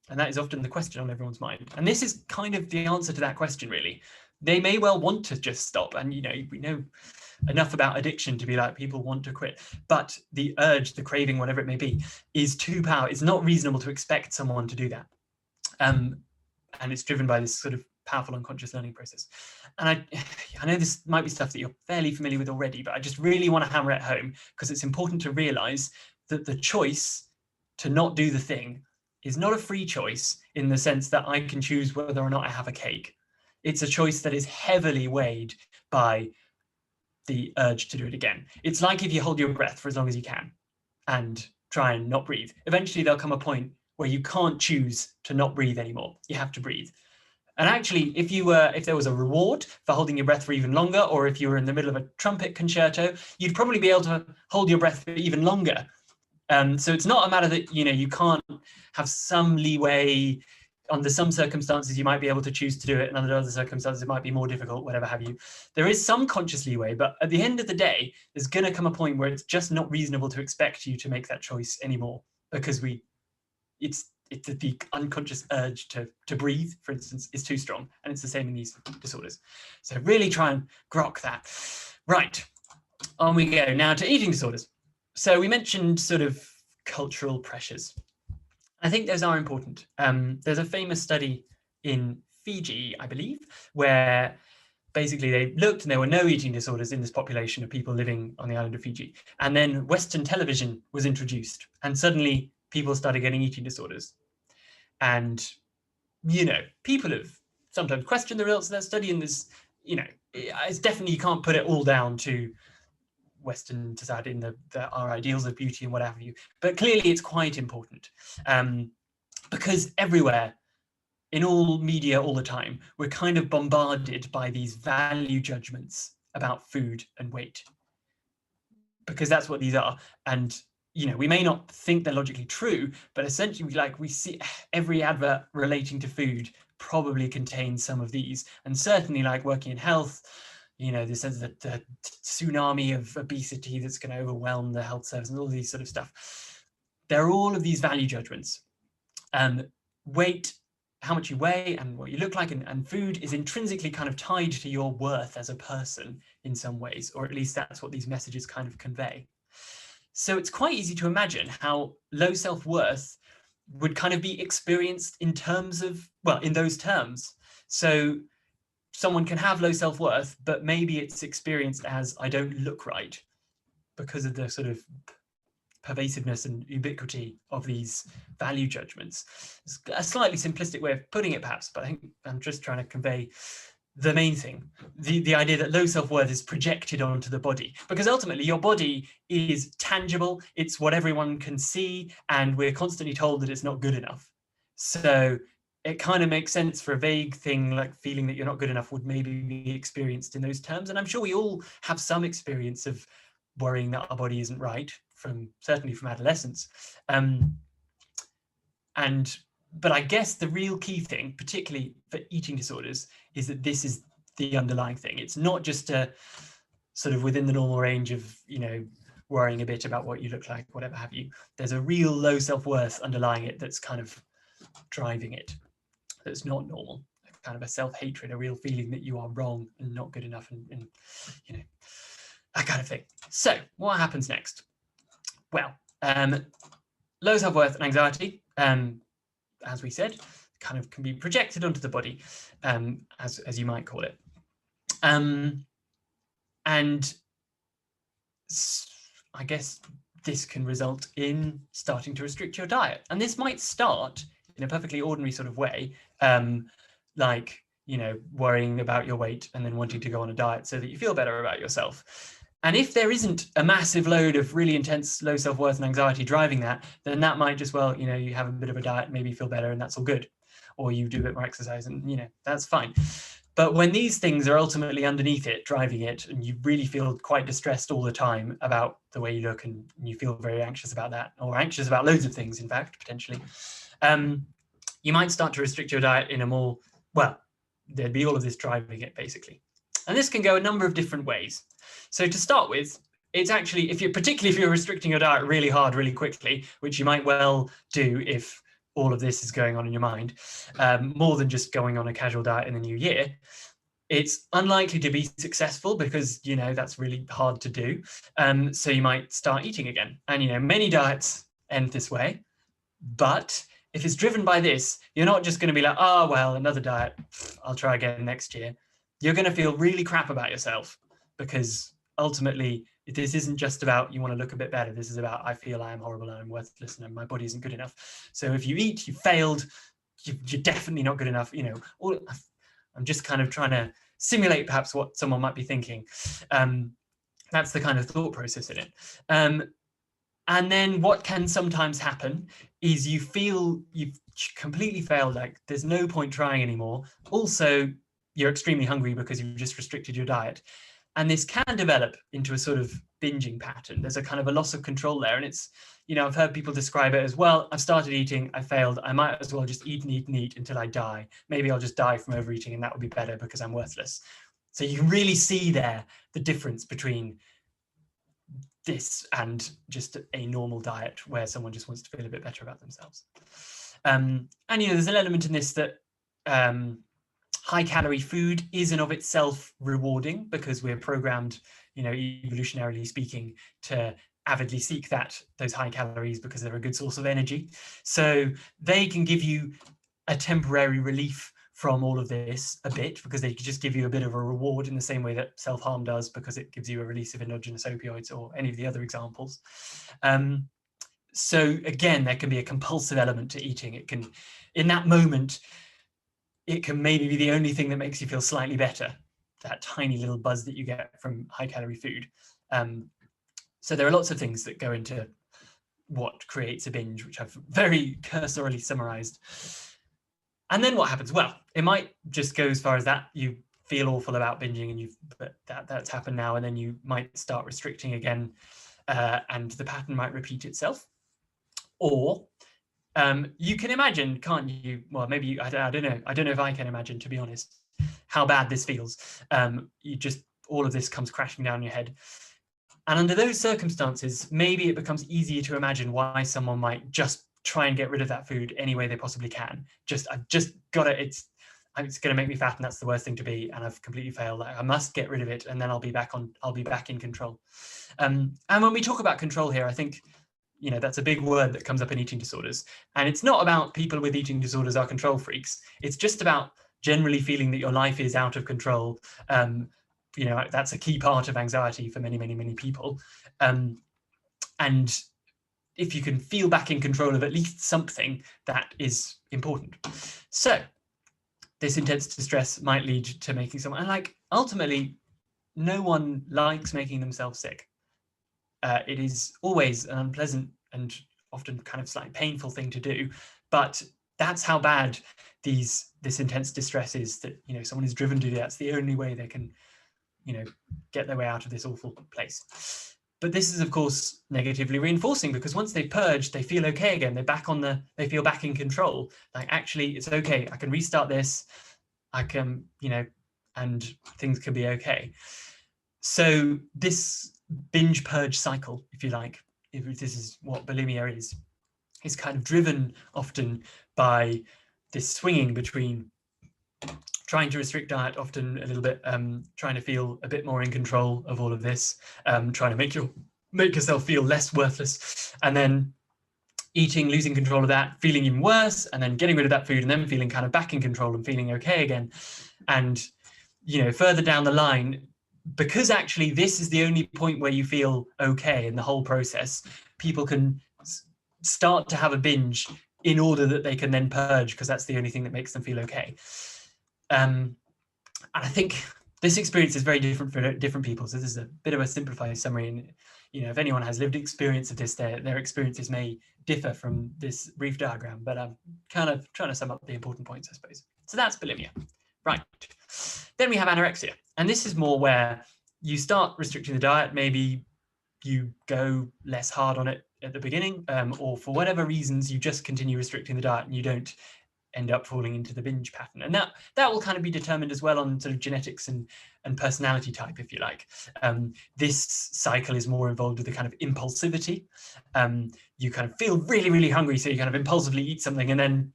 Speaker 2: And that is often the question on everyone's mind. And this is kind of the answer to that question, really. They may well want to just stop. And, we know enough about addiction to be like, people want to quit, but the urge, the craving, whatever it may be, is too powerful. It's not reasonable to expect someone to do that. And it's driven by this sort of powerful unconscious learning process. And I know this might be stuff that you're fairly familiar with already, but I just really want to hammer it home, because it's important to realize that the choice to not do the thing is not a free choice in the sense that I can choose whether or not I have a cake. It's a choice that is heavily weighed by the urge to do it again. It's like if you hold your breath for as long as you can and try and not breathe. Eventually there'll come a point where you can't choose to not breathe anymore. You have to breathe. And actually, if there was a reward for holding your breath for even longer, or if you were in the middle of a trumpet concerto, you'd probably be able to hold your breath for even longer. So it's not a matter that, you can't have some leeway. Under some circumstances, you might be able to choose to do it, and under other circumstances, it might be more difficult, whatever have you. There is some conscious leeway, but at the end of the day, there's going to come a point where it's just not reasonable to expect you to make that choice anymore, because it's the unconscious urge to breathe, for instance, is too strong, and it's the same in these disorders. So really try and grok that. Right, on we go now to eating disorders. So we mentioned sort of cultural pressures. I think those are important. There's a famous study in Fiji, I believe, where basically they looked and there were no eating disorders in this population of people living on the island of Fiji. And then Western television was introduced, and suddenly people started getting eating disorders. And, people have sometimes questioned the results of that study, and there's, it's definitely, you can't put it all down to Western society and our ideals of beauty and what have you. But clearly it's quite important, because everywhere, in all media all the time, we're kind of bombarded by these value judgments about food and weight, because that's what these are. And we may not think they're logically true, but essentially, we see every advert relating to food probably contains some of these. And certainly, like working in health, this sense that the tsunami of obesity that's going to overwhelm the health service and all these sort of stuff. There are all of these value judgments. Weight, how much you weigh and what you look like, and food is intrinsically kind of tied to your worth as a person in some ways, or at least that's what these messages kind of convey. So it's quite easy to imagine how low self-worth would kind of be experienced in those terms. So someone can have low self-worth, but maybe it's experienced as, I don't look right, because of the sort of pervasiveness and ubiquity of these value judgments. It's a slightly simplistic way of putting it, perhaps, but I think I'm just trying to convey the main thing, the idea that low self-worth is projected onto the body, because ultimately your body is tangible, it's what everyone can see, and we're constantly told that it's not good enough. So it kind of makes sense for a vague thing like feeling that you're not good enough would maybe be experienced in those terms. And I'm sure we all have some experience of worrying that our body isn't right, certainly from adolescence. But I guess the real key thing, particularly for eating disorders, is that this is the underlying thing. It's not just a sort of within the normal range of, worrying a bit about what you look like, whatever have you. There's a real low self-worth underlying it that's kind of driving it, that's not normal, kind of a self-hatred, a real feeling that you are wrong and not good enough, and that kind of thing. So what happens next? Well, low self-worth and anxiety, as we said, kind of can be projected onto the body, as you might call it. And I guess this can result in starting to restrict your diet. And this might start in a perfectly ordinary sort of way, like, worrying about your weight and then wanting to go on a diet so that you feel better about yourself. And if there isn't a massive load of really intense low self-worth and anxiety driving that, then that might just, you have a bit of a diet, maybe feel better, and that's all good. Or you do a bit more exercise and, that's fine. But when these things are ultimately underneath it, driving it, and you really feel quite distressed all the time about the way you look, and you feel very anxious about that, or anxious about loads of things, in fact, potentially, you might start to restrict your diet in a more, there'd be all of this driving it, basically. And this can go a number of different ways. So to start with, it's actually, particularly if you're restricting your diet really hard, really quickly, which you might well do if all of this is going on in your mind, more than just going on a casual diet in the new year, It's unlikely to be successful because, that's really hard to do. So you might start eating again. And, many diets end this way. But if it's driven by this, you're not just going to be like, oh, well, another diet, I'll try again next year. You're going to feel really crap about yourself because ultimately this isn't just about you want to look a bit better. This is about I feel I am horrible and I'm worthless and my body isn't good enough. So if you eat, you failed, you're definitely not good enough. I'm just kind of trying to simulate perhaps what someone might be thinking. That's the kind of thought process in it. And then what can sometimes happen is you feel you've completely failed, like there's no point trying anymore. Also, you're extremely hungry because you've just restricted your diet. And this can develop into a sort of binging pattern. There's a kind of a loss of control there. And it's, I've heard people describe it as, well, I've started eating, I failed, I might as well just eat and eat and eat until I die. Maybe I'll just die from overeating and that would be better because I'm worthless. So you can really see there the difference between this and just a normal diet where someone just wants to feel a bit better about themselves. And there's an element in this that high calorie food is in of itself rewarding because we're programmed, evolutionarily speaking, to avidly seek those high calories because they're a good source of energy. So they can give you a temporary relief from all of this a bit because they just give you a bit of a reward in the same way that self-harm does because it gives you a release of endogenous opioids or any of the other examples. So again, there can be a compulsive element to eating. It can, in that moment, it can maybe be the only thing that makes you feel slightly better, that tiny little buzz that you get from high calorie food. So there are lots of things that go into what creates a binge, which I've very cursorily summarized. And then what happens? Well, it might just go as far as that. You feel awful about binging and that's happened now, and then you might start restricting again, and the pattern might repeat itself. Or you can imagine, can't you? Well, maybe I don't know. I don't know if I can imagine, to be honest, how bad this feels. All of this comes crashing down your head. And under those circumstances, maybe it becomes easier to imagine why someone might just try and get rid of that food any way they possibly can. I've just got it. It's going to make me fat, and that's the worst thing to be. And I've completely failed. I must get rid of it, and then I'll be back in control. And when we talk about control here, I think, that's a big word that comes up in eating disorders. And it's not about people with eating disorders are control freaks. It's just about generally feeling that your life is out of control. That's a key part of anxiety for many, many, many people. And if you can feel back in control of at least something, that is important. So this intense distress might lead to making someone, and ultimately, no one likes making themselves sick. It is always an unpleasant and often kind of slightly painful thing to do, but that's how bad this intense distress is, that someone is driven to do that. It's the only way they can get their way out of this awful place. But this is, of course, negatively reinforcing because once they purge, they feel okay again. They feel back in control. Like, actually, it's okay. I can restart this. I can, and things can be okay. So this binge purge cycle, if you like, if this is what bulimia is kind of driven often by this swinging between trying to restrict diet, often a little bit, trying to feel a bit more in control of all of this, trying to make yourself feel less worthless, and then eating, losing control of that, feeling even worse, and then getting rid of that food, and then feeling kind of back in control and feeling okay again. And, further down the line, because actually this is the only point where you feel okay in the whole process, people can start to have a binge in order that they can then purge, because that's the only thing that makes them feel okay. And I think this experience is very different for different people. So this is a bit of a simplified summary. And, if anyone has lived experience of this, their experiences may differ from this brief diagram, but I'm kind of trying to sum up the important points, I suppose. So that's bulimia. Right. Then we have anorexia. And this is more where you start restricting the diet. Maybe you go less hard on it at the beginning, or for whatever reasons, you just continue restricting the diet and you don't end up falling into the binge pattern. And that will kind of be determined as well on sort of genetics and personality type, if you like. This cycle is more involved with the kind of impulsivity. You kind of feel really, really hungry, so you kind of impulsively eat something, and then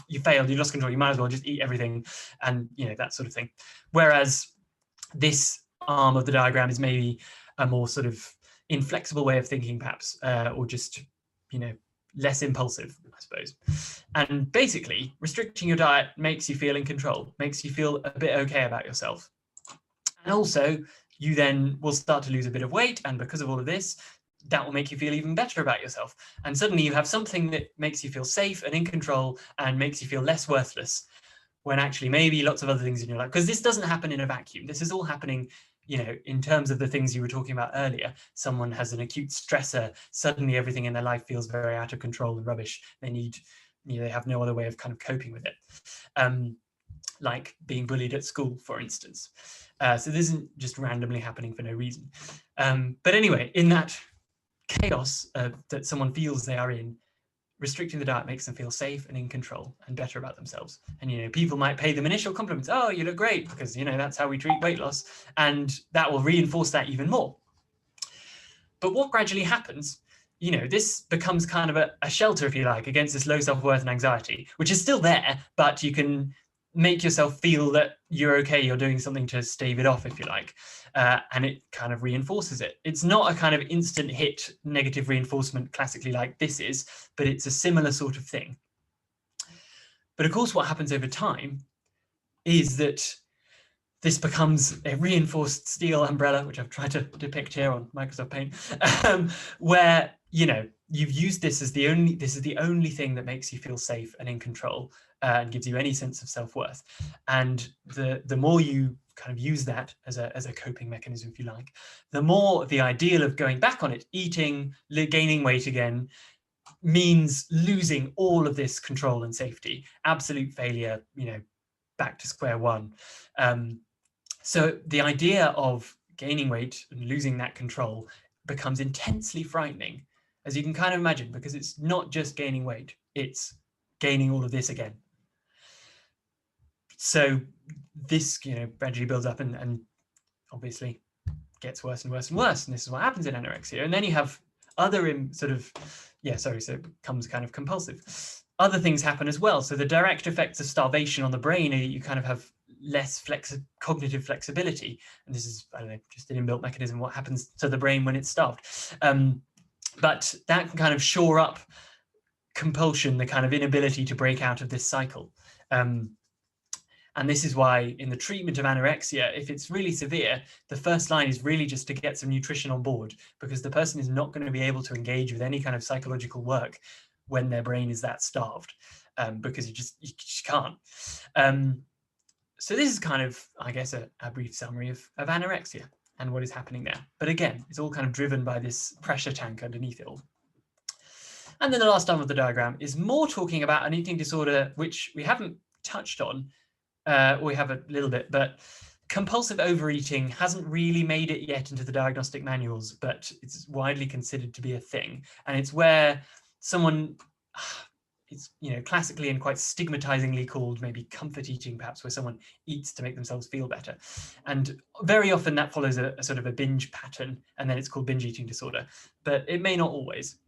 Speaker 2: you failed, you lost control, you might as well just eat everything, and that sort of thing. Whereas this arm of the diagram is maybe a more sort of inflexible way of thinking, perhaps, or just less impulsive, I suppose. And basically, restricting your diet makes you feel in control, makes you feel a bit okay about yourself. And also, you then will start to lose a bit of weight, and because of all of this, that will make you feel even better about yourself. And suddenly you have something that makes you feel safe and in control and makes you feel less worthless, when actually maybe lots of other things in your life, because this doesn't happen in a vacuum. This is all happening, in terms of the things you were talking about earlier. Someone has an acute stressor, suddenly everything in their life feels very out of control and rubbish. They need, they have no other way of kind of coping with it. Like being bullied at school, for instance. So this isn't just randomly happening for no reason. But anyway, in that chaos that someone feels they are in, restricting the diet makes them feel safe and in control and better about themselves. And people might pay them initial compliments. Oh, you look great, because that's how we treat weight loss, and that will reinforce that even more. But what gradually happens, this becomes kind of a shelter, if you like, against this low self-worth and anxiety, which is still there, but you can make yourself feel that you're okay, you're doing something to stave it off, if you like, and it kind of reinforces it. It's not a kind of instant hit negative reinforcement classically like this is, but it's a similar sort of thing. But of course, what happens over time is that this becomes a reinforced steel umbrella, which I've tried to depict here on Microsoft Paint, where you've used this as the only thing that makes you feel safe and in control, and gives you any sense of self-worth. And the more you kind of use that as a coping mechanism, if you like, the more the ideal of going back on it, eating, gaining weight again, means losing all of this control and safety, absolute failure, back to square one. So the idea of gaining weight and losing that control becomes intensely frightening, as you can kind of imagine, because it's not just gaining weight, it's gaining all of this again. So this, gradually builds up and obviously gets worse and worse and worse. And this is what happens in anorexia. And then you have other so it becomes kind of compulsive. Other things happen as well. So the direct effects of starvation on the brain are you kind of have less cognitive flexibility. And this is, I don't know, just an inbuilt mechanism, what happens to the brain when it's starved. But that can kind of shore up compulsion, the kind of inability to break out of this cycle. And this is why in the treatment of anorexia, if it's really severe, the first line is really just to get some nutrition on board, because the person is not going to be able to engage with any kind of psychological work when their brain is that starved, because you just can't. So this is kind of, I guess, a brief summary of anorexia and what is happening there. But again, it's all kind of driven by this pressure tank underneath it all. And then the last arm of the diagram is more talking about an eating disorder, which we haven't touched on. We have a little bit, but compulsive overeating hasn't really made it yet into the diagnostic manuals, but it's widely considered to be a thing. And it's where someone, it's classically and quite stigmatizingly called maybe comfort eating, perhaps, where someone eats to make themselves feel better. And very often that follows a sort of a binge pattern, and then it's called binge eating disorder. But it may not always.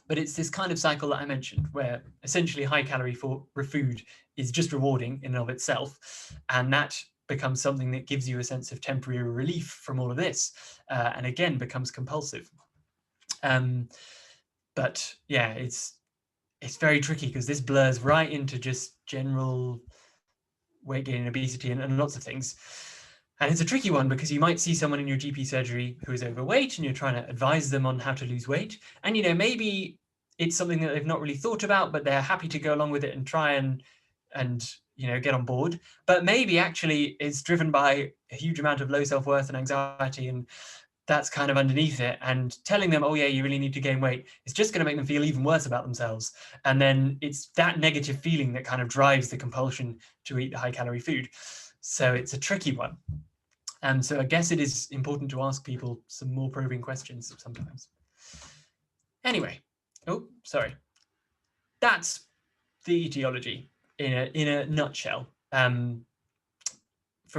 Speaker 2: But it's this kind of cycle that I mentioned, where essentially high calorie food is just rewarding in and of itself. And that becomes something that gives you a sense of temporary relief from all of this, and again becomes compulsive. But yeah, it's very tricky, because this blurs right into just general weight gain and obesity and lots of things. And it's a tricky one, because you might see someone in your GP surgery who is overweight and you're trying to advise them on how to lose weight. And, maybe it's something that they've not really thought about, but they're happy to go along with it and try and get on board. But maybe actually it's driven by a huge amount of low self-worth and anxiety, and that's kind of underneath it. And telling them, oh yeah, you really need to gain weight, it's just going to make them feel even worse about themselves. And then it's that negative feeling that kind of drives the compulsion to eat the high calorie food. So it's a tricky one. And so I guess it is important to ask people some more probing questions sometimes. Anyway, that's the etiology in a nutshell, from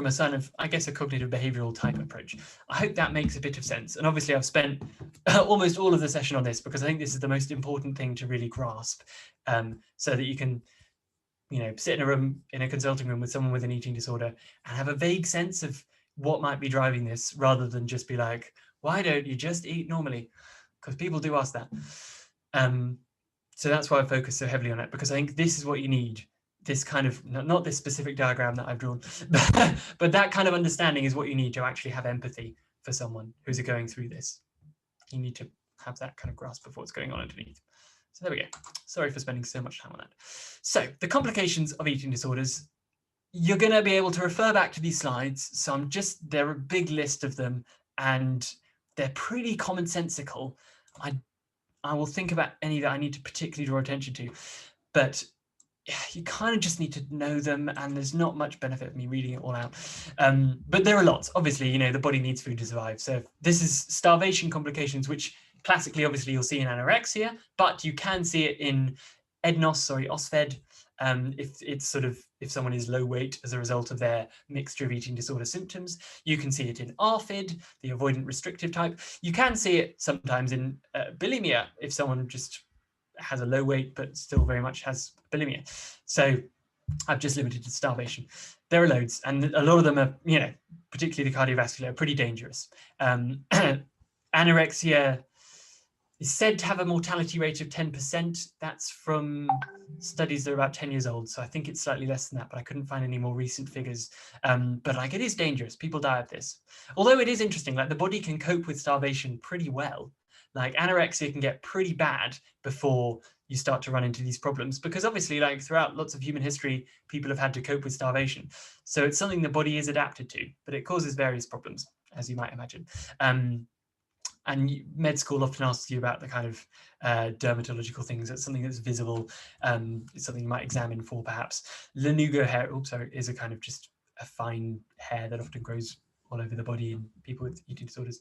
Speaker 2: a sign of, I guess, a cognitive behavioral type approach. I hope that makes a bit of sense. And obviously I've spent almost all of the session on this, because I think this is the most important thing to really grasp, so that you can sit in a room, in a consulting room with someone with an eating disorder and have a vague sense of what might be driving this, rather than just be like, why don't you just eat normally? Because people do ask that. So that's why I focus so heavily on it, because I think this is what you need. This kind of, not this specific diagram that I've drawn, but that kind of understanding is what you need to actually have empathy for someone who's going through this. You need to have that kind of grasp of what's going on underneath. So there we go. Sorry for spending so much time on that. So the complications of eating disorders, you're going to be able to refer back to these slides. So there are a big list of them, and they're pretty commonsensical. I will think about any that I need to particularly draw attention to, but you kind of just need to know them, and there's not much benefit of me reading it all out. But there are lots. Obviously, the body needs food to survive. So this is starvation complications, which classically, obviously, you'll see in anorexia, but you can see it in OSFED, if someone is low weight as a result of their mixture of eating disorder symptoms. You can see it in ARFID, the avoidant restrictive type. You can see it sometimes in bulimia, if someone just has a low weight but still very much has bulimia. So I've just limited to starvation. There are loads, and a lot of them are, particularly the cardiovascular, are pretty dangerous. Anorexia is said to have a mortality rate of 10%. That's from studies that are about 10 years old. So I think it's slightly less than that, but I couldn't find any more recent figures. But it is dangerous. People die of this. Although it is interesting, the body can cope with starvation pretty well. Anorexia can get pretty bad before you start to run into these problems, because obviously, throughout lots of human history, people have had to cope with starvation. So it's something the body is adapted to, but it causes various problems, as you might imagine. And med school often asks you about the kind of dermatological things. That's something that's visible. It's something you might examine for, perhaps. Lanugo hair, is a kind of just a fine hair that often grows all over the body in people with eating disorders.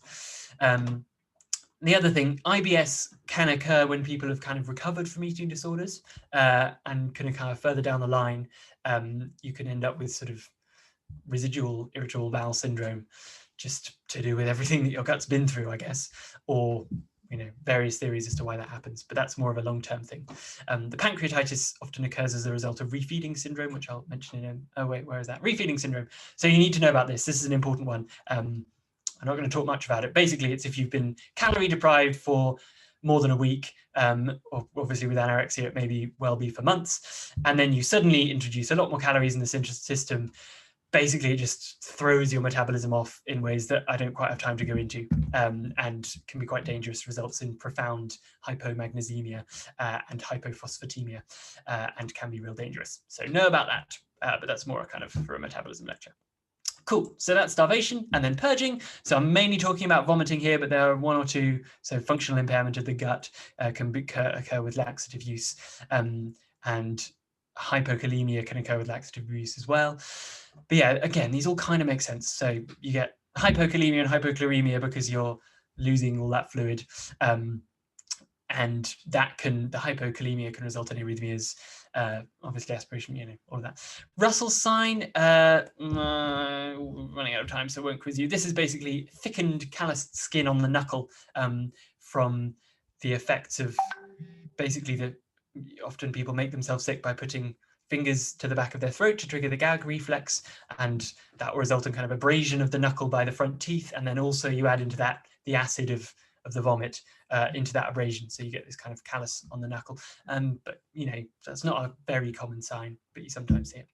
Speaker 2: The other thing, IBS can occur when people have kind of recovered from eating disorders, and can occur further down the line. You can end up with sort of residual irritable bowel syndrome, just to do with everything that your gut's been through, I guess, or various theories as to why that happens, but that's more of a long-term thing. The pancreatitis often occurs as a result of refeeding syndrome, which I'll mention in where is that? Refeeding syndrome. So you need to know about this. This is an important one. I'm not going to talk much about it. Basically, it's if you've been calorie deprived for more than a week, or obviously with anorexia, it may well be for months, and then you suddenly introduce a lot more calories in the system. Basically, it just throws your metabolism off in ways that I don't quite have time to go into, and can be quite dangerous, results in profound hypomagnesemia and hypophosphatemia, and can be real dangerous. So know about that, but that's more kind of for a metabolism lecture. Cool, so that's starvation, and then purging. So I'm mainly talking about vomiting here, but there are one or two. So functional impairment of the gut can occur with laxative use, and hypokalemia can occur with laxative use as well. But yeah, again, these all kind of make sense. So you get hypokalemia and hypochloremia because you're losing all that fluid, and the hypokalemia can result in arrhythmias, obviously aspiration, all of that. Russell's sign, running out of time, so I won't quiz you. This is basically thickened, calloused skin on the knuckle, from the effects of basically often people make themselves sick by putting fingers to the back of their throat to trigger the gag reflex, and that will result in kind of abrasion of the knuckle by the front teeth, and then also you add into that the acid of the vomit into that abrasion, so you get this kind of callus on the knuckle. But that's not a very common sign, but you sometimes see it.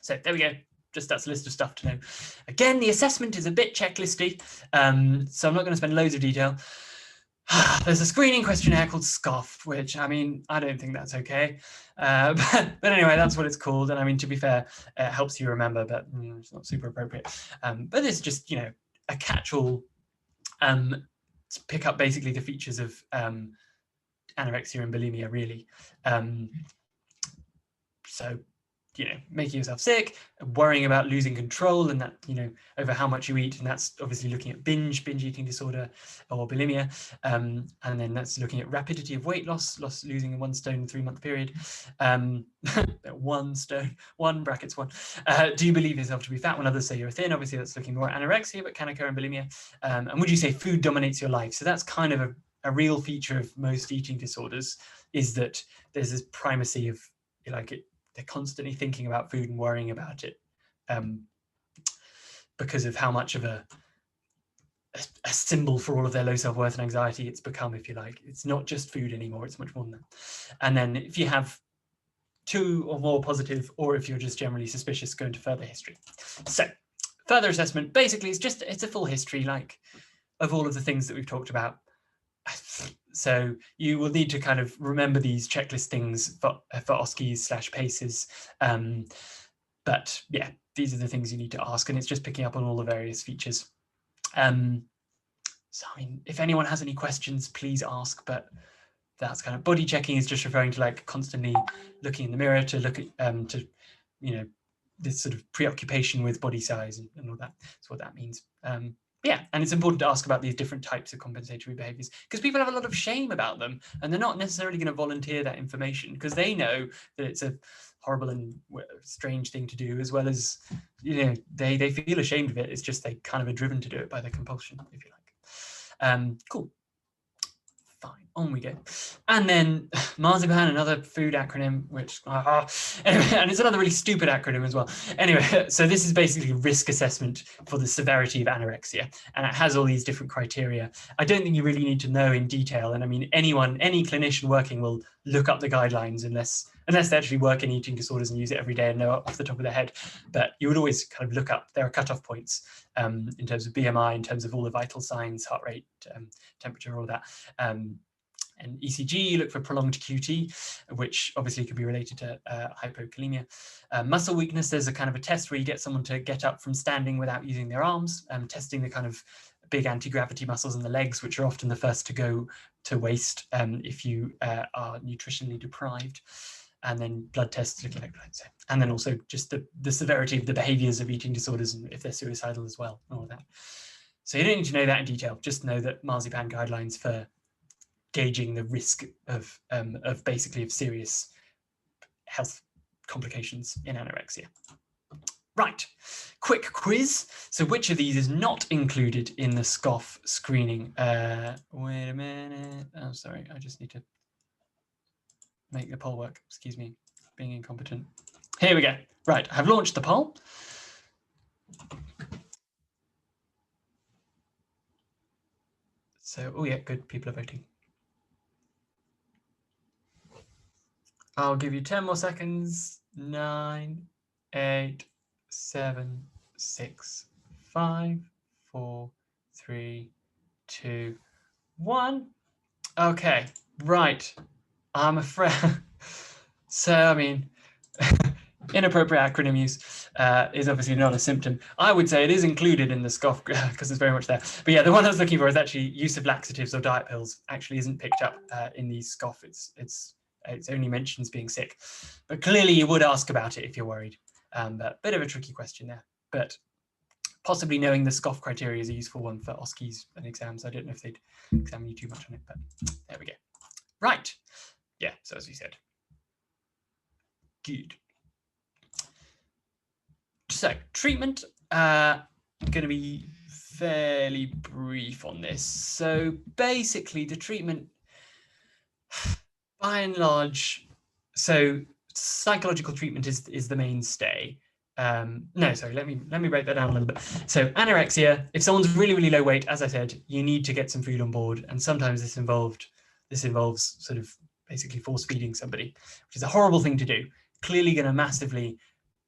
Speaker 2: So there we go. Just that's a list of stuff to know. Again, the assessment is a bit checklisty, so I'm not going to spend loads of detail. There's a screening questionnaire called SCOFF, which, I don't think that's okay. But anyway, that's what it's called. And to be fair, it helps you remember, but it's not super appropriate. But it's just, a catch-all to pick up basically the features of anorexia and bulimia, really. So, making yourself sick, worrying about losing control, and that, over how much you eat, and that's obviously looking at binge eating disorder or bulimia, and then that's looking at rapidity of weight loss, losing 1 stone in a 3-month period, 1 stone, 1 brackets 1. Do you believe yourself to be fat when others say you're thin? Obviously, that's looking more at anorexia, but can occur in bulimia. And would you say food dominates your life? So that's kind of a real feature of most eating disorders, is that there's this primacy of they're constantly thinking about food and worrying about it, because of how much of a symbol for all of their low self-worth and anxiety it's become, if you like. It's not just food anymore, it's much more than that. And then if you have 2 or more positive, or if you're just generally suspicious, go into further history. So further assessment, basically it's a full history, like, of all of the things that we've talked about. So you will need to kind of remember these checklist things for OSCEs / PACEs. But yeah, these are the things you need to ask, and it's just picking up on all the various features. So I mean, if anyone has any questions, please ask, but that's kind of body checking is just referring to like constantly looking in the mirror to look at, to, you know, this sort of preoccupation with body size and all that. That's what that means. Yeah, and it's important to ask about these different types of compensatory behaviors, because people have a lot of shame about them, and they're not necessarily going to volunteer that information because they know that it's a horrible and strange thing to do, as well as, you know, they feel ashamed of it. It's just they kind of are driven to do it by their compulsion, if you like. Cool. Fine, on we go. And then marzipan, another food acronym, which anyway, and it's another really stupid acronym as well. Anyway, so this is basically risk assessment for the severity of anorexia, and it has all these different criteria. I don't think you really need to know in detail, and I mean, any clinician working will look up the guidelines unless they actually work in eating disorders and use it every day and know it off the top of their head. But you would always kind of look up, there are cutoff points in terms of BMI, in terms of all the vital signs, heart rate, temperature, all of that. And ECG, you look for prolonged QT, which obviously could be related to hypokalemia. Muscle weakness, there's a kind of a test where you get someone to get up from standing without using their arms, testing the kind of big anti-gravity muscles in the legs, which are often the first to go to waste if you are nutritionally deprived. And then blood tests, electrolytes, and then also just the severity of the behaviors of eating disorders and if they're suicidal as well, and all of that. So you don't need to know that in detail, just know that marzipan guidelines for gauging the risk of basically of serious health complications in anorexia. Right, quick quiz. So which of these is not included in the SCOFF screening? Wait a minute. Oh, sorry, I just need to make the poll work. Excuse me, being incompetent. Here we go. Right, I've launched the poll. So, oh yeah, good, people are voting. I'll give you 10 more seconds. 9, 8, 7, 6, 5, 4, 3, 2, 1. Okay, right. I'm afraid. So, I mean, inappropriate acronym use is obviously not a symptom. I would say it is included in the SCOFF because it's very much there. But yeah, the one I was looking for is actually use of laxatives or diet pills actually isn't picked up in the SCOFF. It's only mentions being sick. But clearly you would ask about it if you're worried. But a bit of a tricky question there. But possibly knowing the SCOFF criteria is a useful one for OSCEs and exams. I don't know if they'd examine you too much on it, but there we go. Right. Yeah, so as we said. Good. So treatment, going to be fairly brief on this. So basically the treatment, by and large, so psychological treatment is the mainstay. No, sorry, let me break that down a little bit. So anorexia, if someone's really, really low weight, as I said, you need to get some food on board. And sometimes this involves sort of basically force feeding somebody, which is a horrible thing to do. Clearly going to massively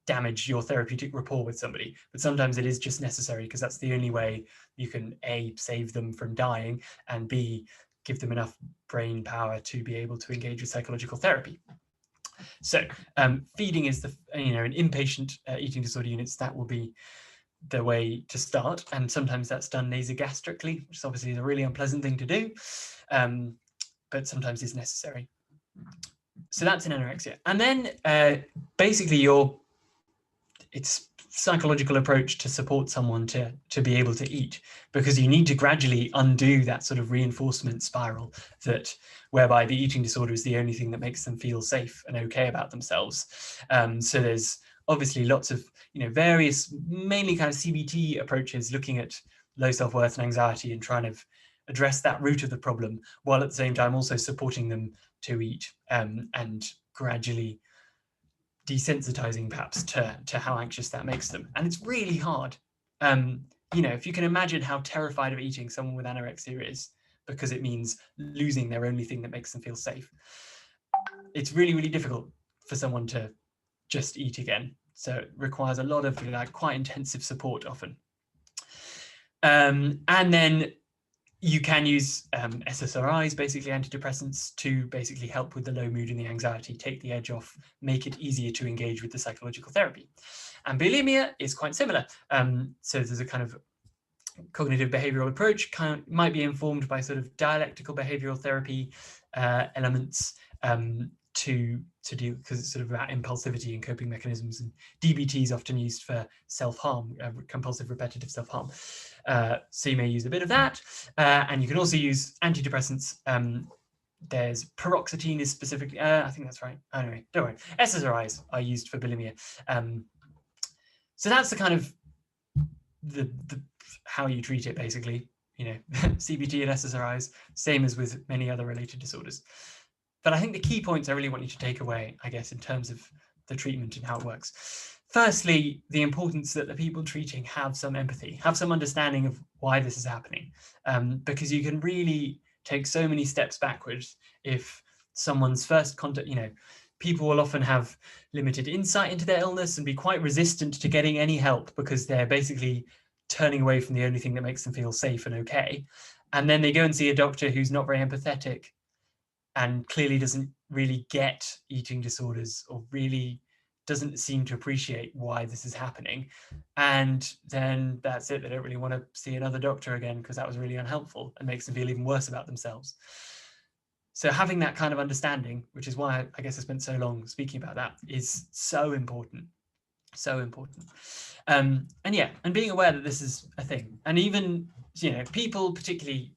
Speaker 2: damage your therapeutic rapport with somebody, but sometimes it is just necessary because that's the only way you can A, save them from dying, and B, give them enough brain power to be able to engage with psychological therapy. So feeding is in inpatient eating disorder units, that will be the way to start, and sometimes that's done nasogastrically, which is obviously a really unpleasant thing to do, but sometimes is necessary. So that's an anorexia. And then basically it's psychological approach to support someone to be able to eat, because you need to gradually undo that sort of reinforcement spiral whereby the eating disorder is the only thing that makes them feel safe and okay about themselves. So there's obviously lots of various mainly kind of CBT approaches looking at low self-worth and anxiety and trying to address that root of the problem, while at the same time also supporting them to eat and gradually desensitizing perhaps to how anxious that makes them. And it's really hard. If you can imagine how terrified of eating someone with anorexia is, because it means losing their only thing that makes them feel safe. It's really, really difficult for someone to just eat again. So it requires a lot of quite intensive support often. And then you can use SSRIs, basically antidepressants, to basically help with the low mood and the anxiety, take the edge off, make it easier to engage with the psychological therapy. And bulimia is quite similar. So there's a kind of cognitive behavioral approach, might be informed by sort of dialectical behavioral therapy elements to deal, because it's sort of about impulsivity and coping mechanisms. And DBT is often used for self-harm, compulsive repetitive self-harm. So you may use a bit of that, and you can also use antidepressants. There's paroxetine is specifically, I think that's right. Anyway, don't worry. SSRIs are used for bulimia. So that's the kind of the how you treat it, basically. CBT and SSRIs, same as with many other related disorders. But I think the key points I really want you to take away, I guess, in terms of the treatment and how it works. Firstly, the importance that the people treating have some empathy, have some understanding of why this is happening, because you can really take so many steps backwards if someone's first contact, people will often have limited insight into their illness and be quite resistant to getting any help because they're basically turning away from the only thing that makes them feel safe and okay. And then they go and see a doctor who's not very empathetic and clearly doesn't really get eating disorders, or really doesn't seem to appreciate why this is happening. And then that's it. They don't really want to see another doctor again because that was really unhelpful and makes them feel even worse about themselves. So having that kind of understanding, which is why I guess I spent so long speaking about that, is so important. So important. And being aware that this is a thing. And even, people, particularly,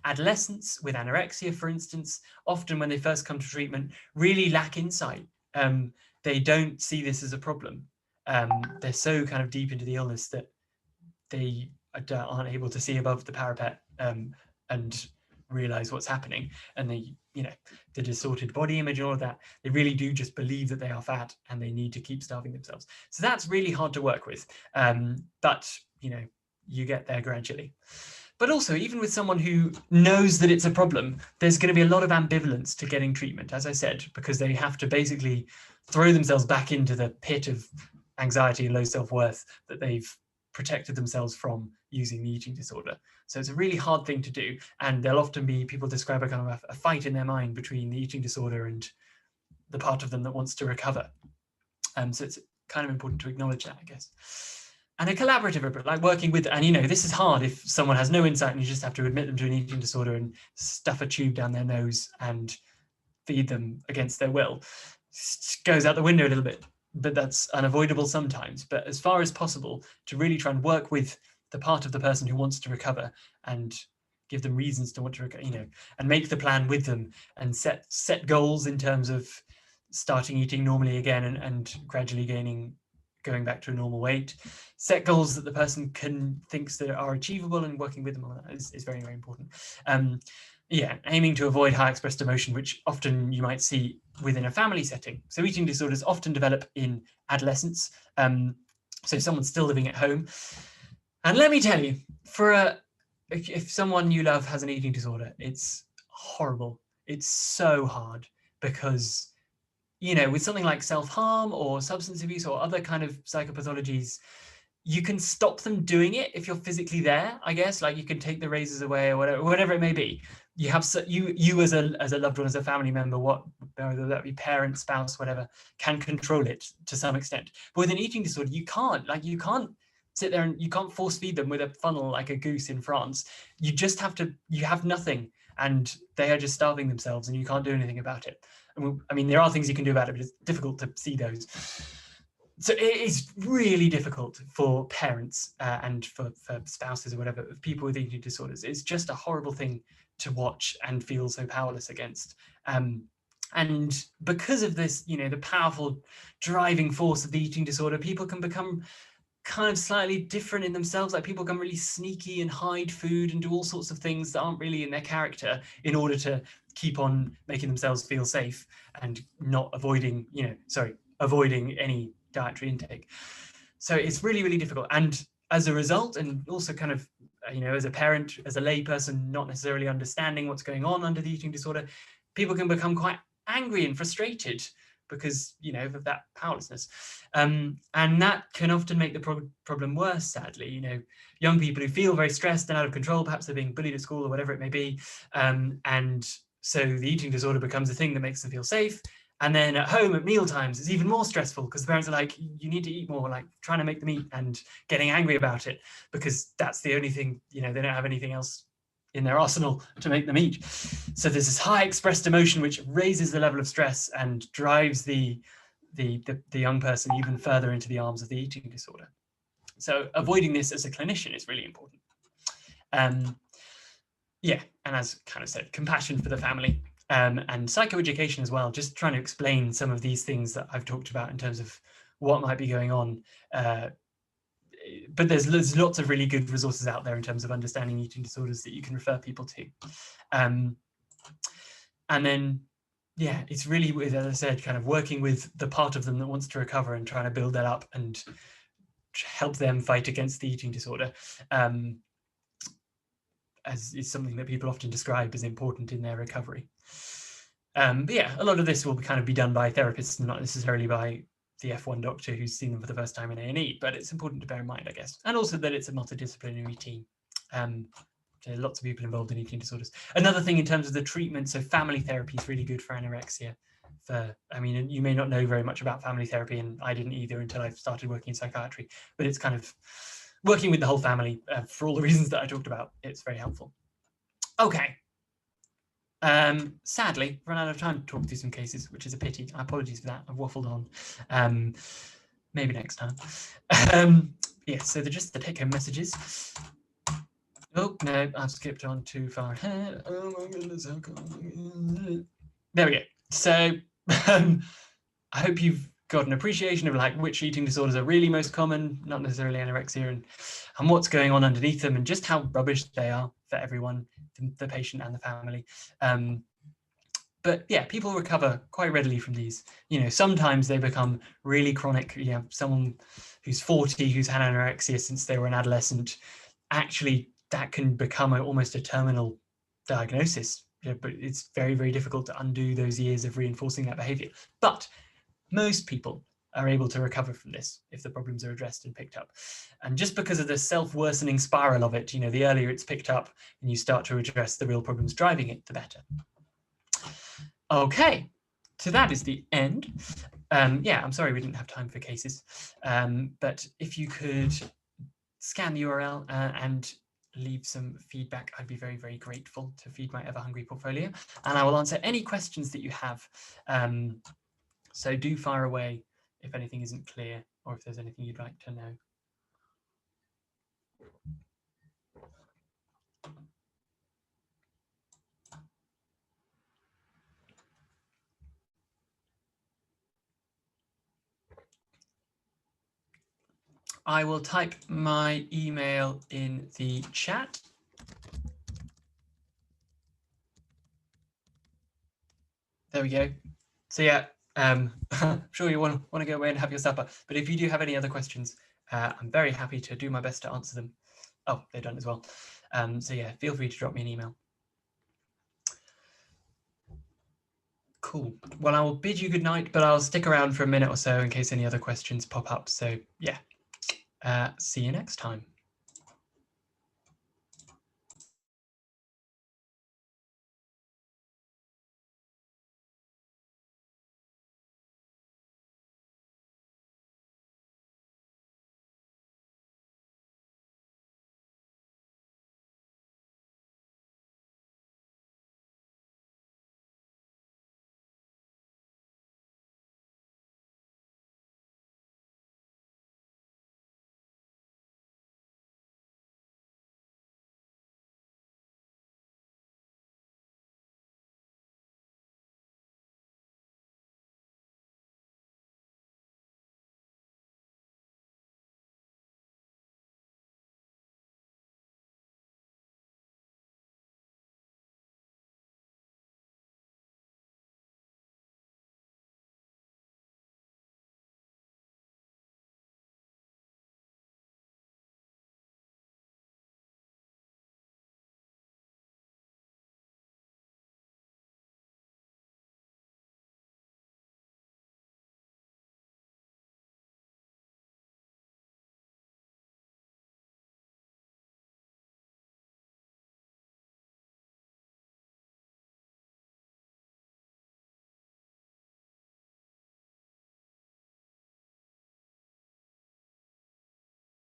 Speaker 2: adolescents with anorexia, for instance, often when they first come to treatment, really lack insight. They don't see this as a problem. They're so kind of deep into the illness that they aren't able to see above the parapet and realize what's happening. And they, the distorted body image and all of that, they really do just believe that they are fat and they need to keep starving themselves. So that's really hard to work with. But, you get there gradually. But also, even with someone who knows that it's a problem, there's going to be a lot of ambivalence to getting treatment, as I said, because they have to basically throw themselves back into the pit of anxiety and low self-worth that they've protected themselves from using the eating disorder. So it's a really hard thing to do. And there'll often be, people describe a kind of a fight in their mind between the eating disorder and the part of them that wants to recover. So it's kind of important to acknowledge that, I guess. And a collaborative approach, like working with, and this is hard if someone has no insight and you just have to admit them to an eating disorder and stuff a tube down their nose and feed them against their will. It goes out the window a little bit, but that's unavoidable sometimes. But as far as possible, to really try and work with the part of the person who wants to recover and give them reasons to want to recover, and make the plan with them and set goals in terms of starting eating normally again and gradually going back to a normal weight. Set goals that the person thinks that are achievable, and working with them on that is very, very important. Aiming to avoid high expressed emotion, which often you might see within a family setting. So eating disorders often develop in adolescence. So someone's still living at home. And let me tell you, if someone you love has an eating disorder, it's horrible. It's so hard because, with something like self-harm or substance abuse or other kind of psychopathologies, you can stop them doing it if you're physically there, I guess. Like you can take the razors away or whatever it may be. You have you as a loved one, as a family member, whether that be parent, spouse, whatever, can control it to some extent. But with an eating disorder, you can't. Like you can't sit there and you can't force feed them with a funnel like a goose in France. You just have to. You have nothing, and they are just starving themselves, and you can't do anything about it. I mean, there are things you can do about it, but it's difficult to see those. So it is really difficult for parents and for spouses or whatever, of people with eating disorders. It's just a horrible thing to watch and feel so powerless against. And because of this, the powerful driving force of the eating disorder, people can become kind of slightly different in themselves. Like people become really sneaky and hide food and do all sorts of things that aren't really in their character in order to keep on making themselves feel safe and not avoiding, avoiding any dietary intake. So it's really, really difficult. And as a result, and also kind of, as a parent, as a lay person, not necessarily understanding what's going on under the eating disorder, people can become quite angry and frustrated because, of that powerlessness. And that can often make the problem worse, sadly. Young people who feel very stressed and out of control, perhaps they're being bullied at school or whatever it may be. And so the eating disorder becomes a thing that makes them feel safe. And then at home at meal times, it's even more stressful because the parents are like, you need to eat more, like trying to make them eat and getting angry about it because that's the only thing, they don't have anything else in their arsenal to make them eat. So there's this high expressed emotion which raises the level of stress and drives the young person even further into the arms of the eating disorder. So avoiding this as a clinician is really important. Yeah, and as kind of said, compassion for the family. And psychoeducation as well, just trying to explain some of these things that I've talked about in terms of what might be going on. But there's lots of really good resources out there in terms of understanding eating disorders that you can refer people to. And then, yeah, it's really, as I said, kind of working with the part of them that wants to recover and trying to build that up and help them fight against the eating disorder. As is something that people often describe as important in their recovery. But yeah, a lot of this will kind of be done by therapists and not necessarily by the F1 doctor who's seen them for the first time in A&E, but it's important to bear in mind, I guess. And also that it's a multidisciplinary team. There are lots of people involved in eating disorders. Another thing in terms of the treatment, so family therapy is really good for anorexia. You may not know very much about family therapy, and I didn't either until I started working in psychiatry, but it's kind of working with the whole family for all the reasons that I talked about. It's very helpful. Okay. Sadly, run out of time to talk through some cases, which is a pity. Apologies for that. I've waffled on. Maybe next time. Yeah, so they're just the take-home messages. Oh, no, I've skipped on too far ahead. Oh my goodness, how come? There we go. So I hope you've got an appreciation of like which eating disorders are really most common, not necessarily anorexia, and what's going on underneath them and just how rubbish they are for everyone, the patient and the family. But yeah, people recover quite readily from these. Sometimes they become really chronic. You have someone who's 40 who's had anorexia since they were an adolescent. Actually, that can become almost a terminal diagnosis. But it's very, very difficult to undo those years of reinforcing that behavior. But most people are able to recover from this if the problems are addressed and picked up. And just because of the self-worsening spiral of it, the earlier it's picked up and you start to address the real problems driving it, the better. Okay, so that is the end. Yeah, I'm sorry we didn't have time for cases, but if you could scan the URL and leave some feedback, I'd be very, very grateful to feed my ever-hungry portfolio, and I will answer any questions that you have. So do fire away if anything isn't clear or if there's anything you'd like to know. I will type my email in the chat. There we go. So yeah, I'm sure you want to go away and have your supper, but if you do have any other questions, I'm very happy to do my best to answer them. Oh, they're done as well. So yeah, feel free to drop me an email. Cool. Well, I will bid you good night, but I'll stick around for a minute or so in case any other questions pop up. So yeah, see you next time.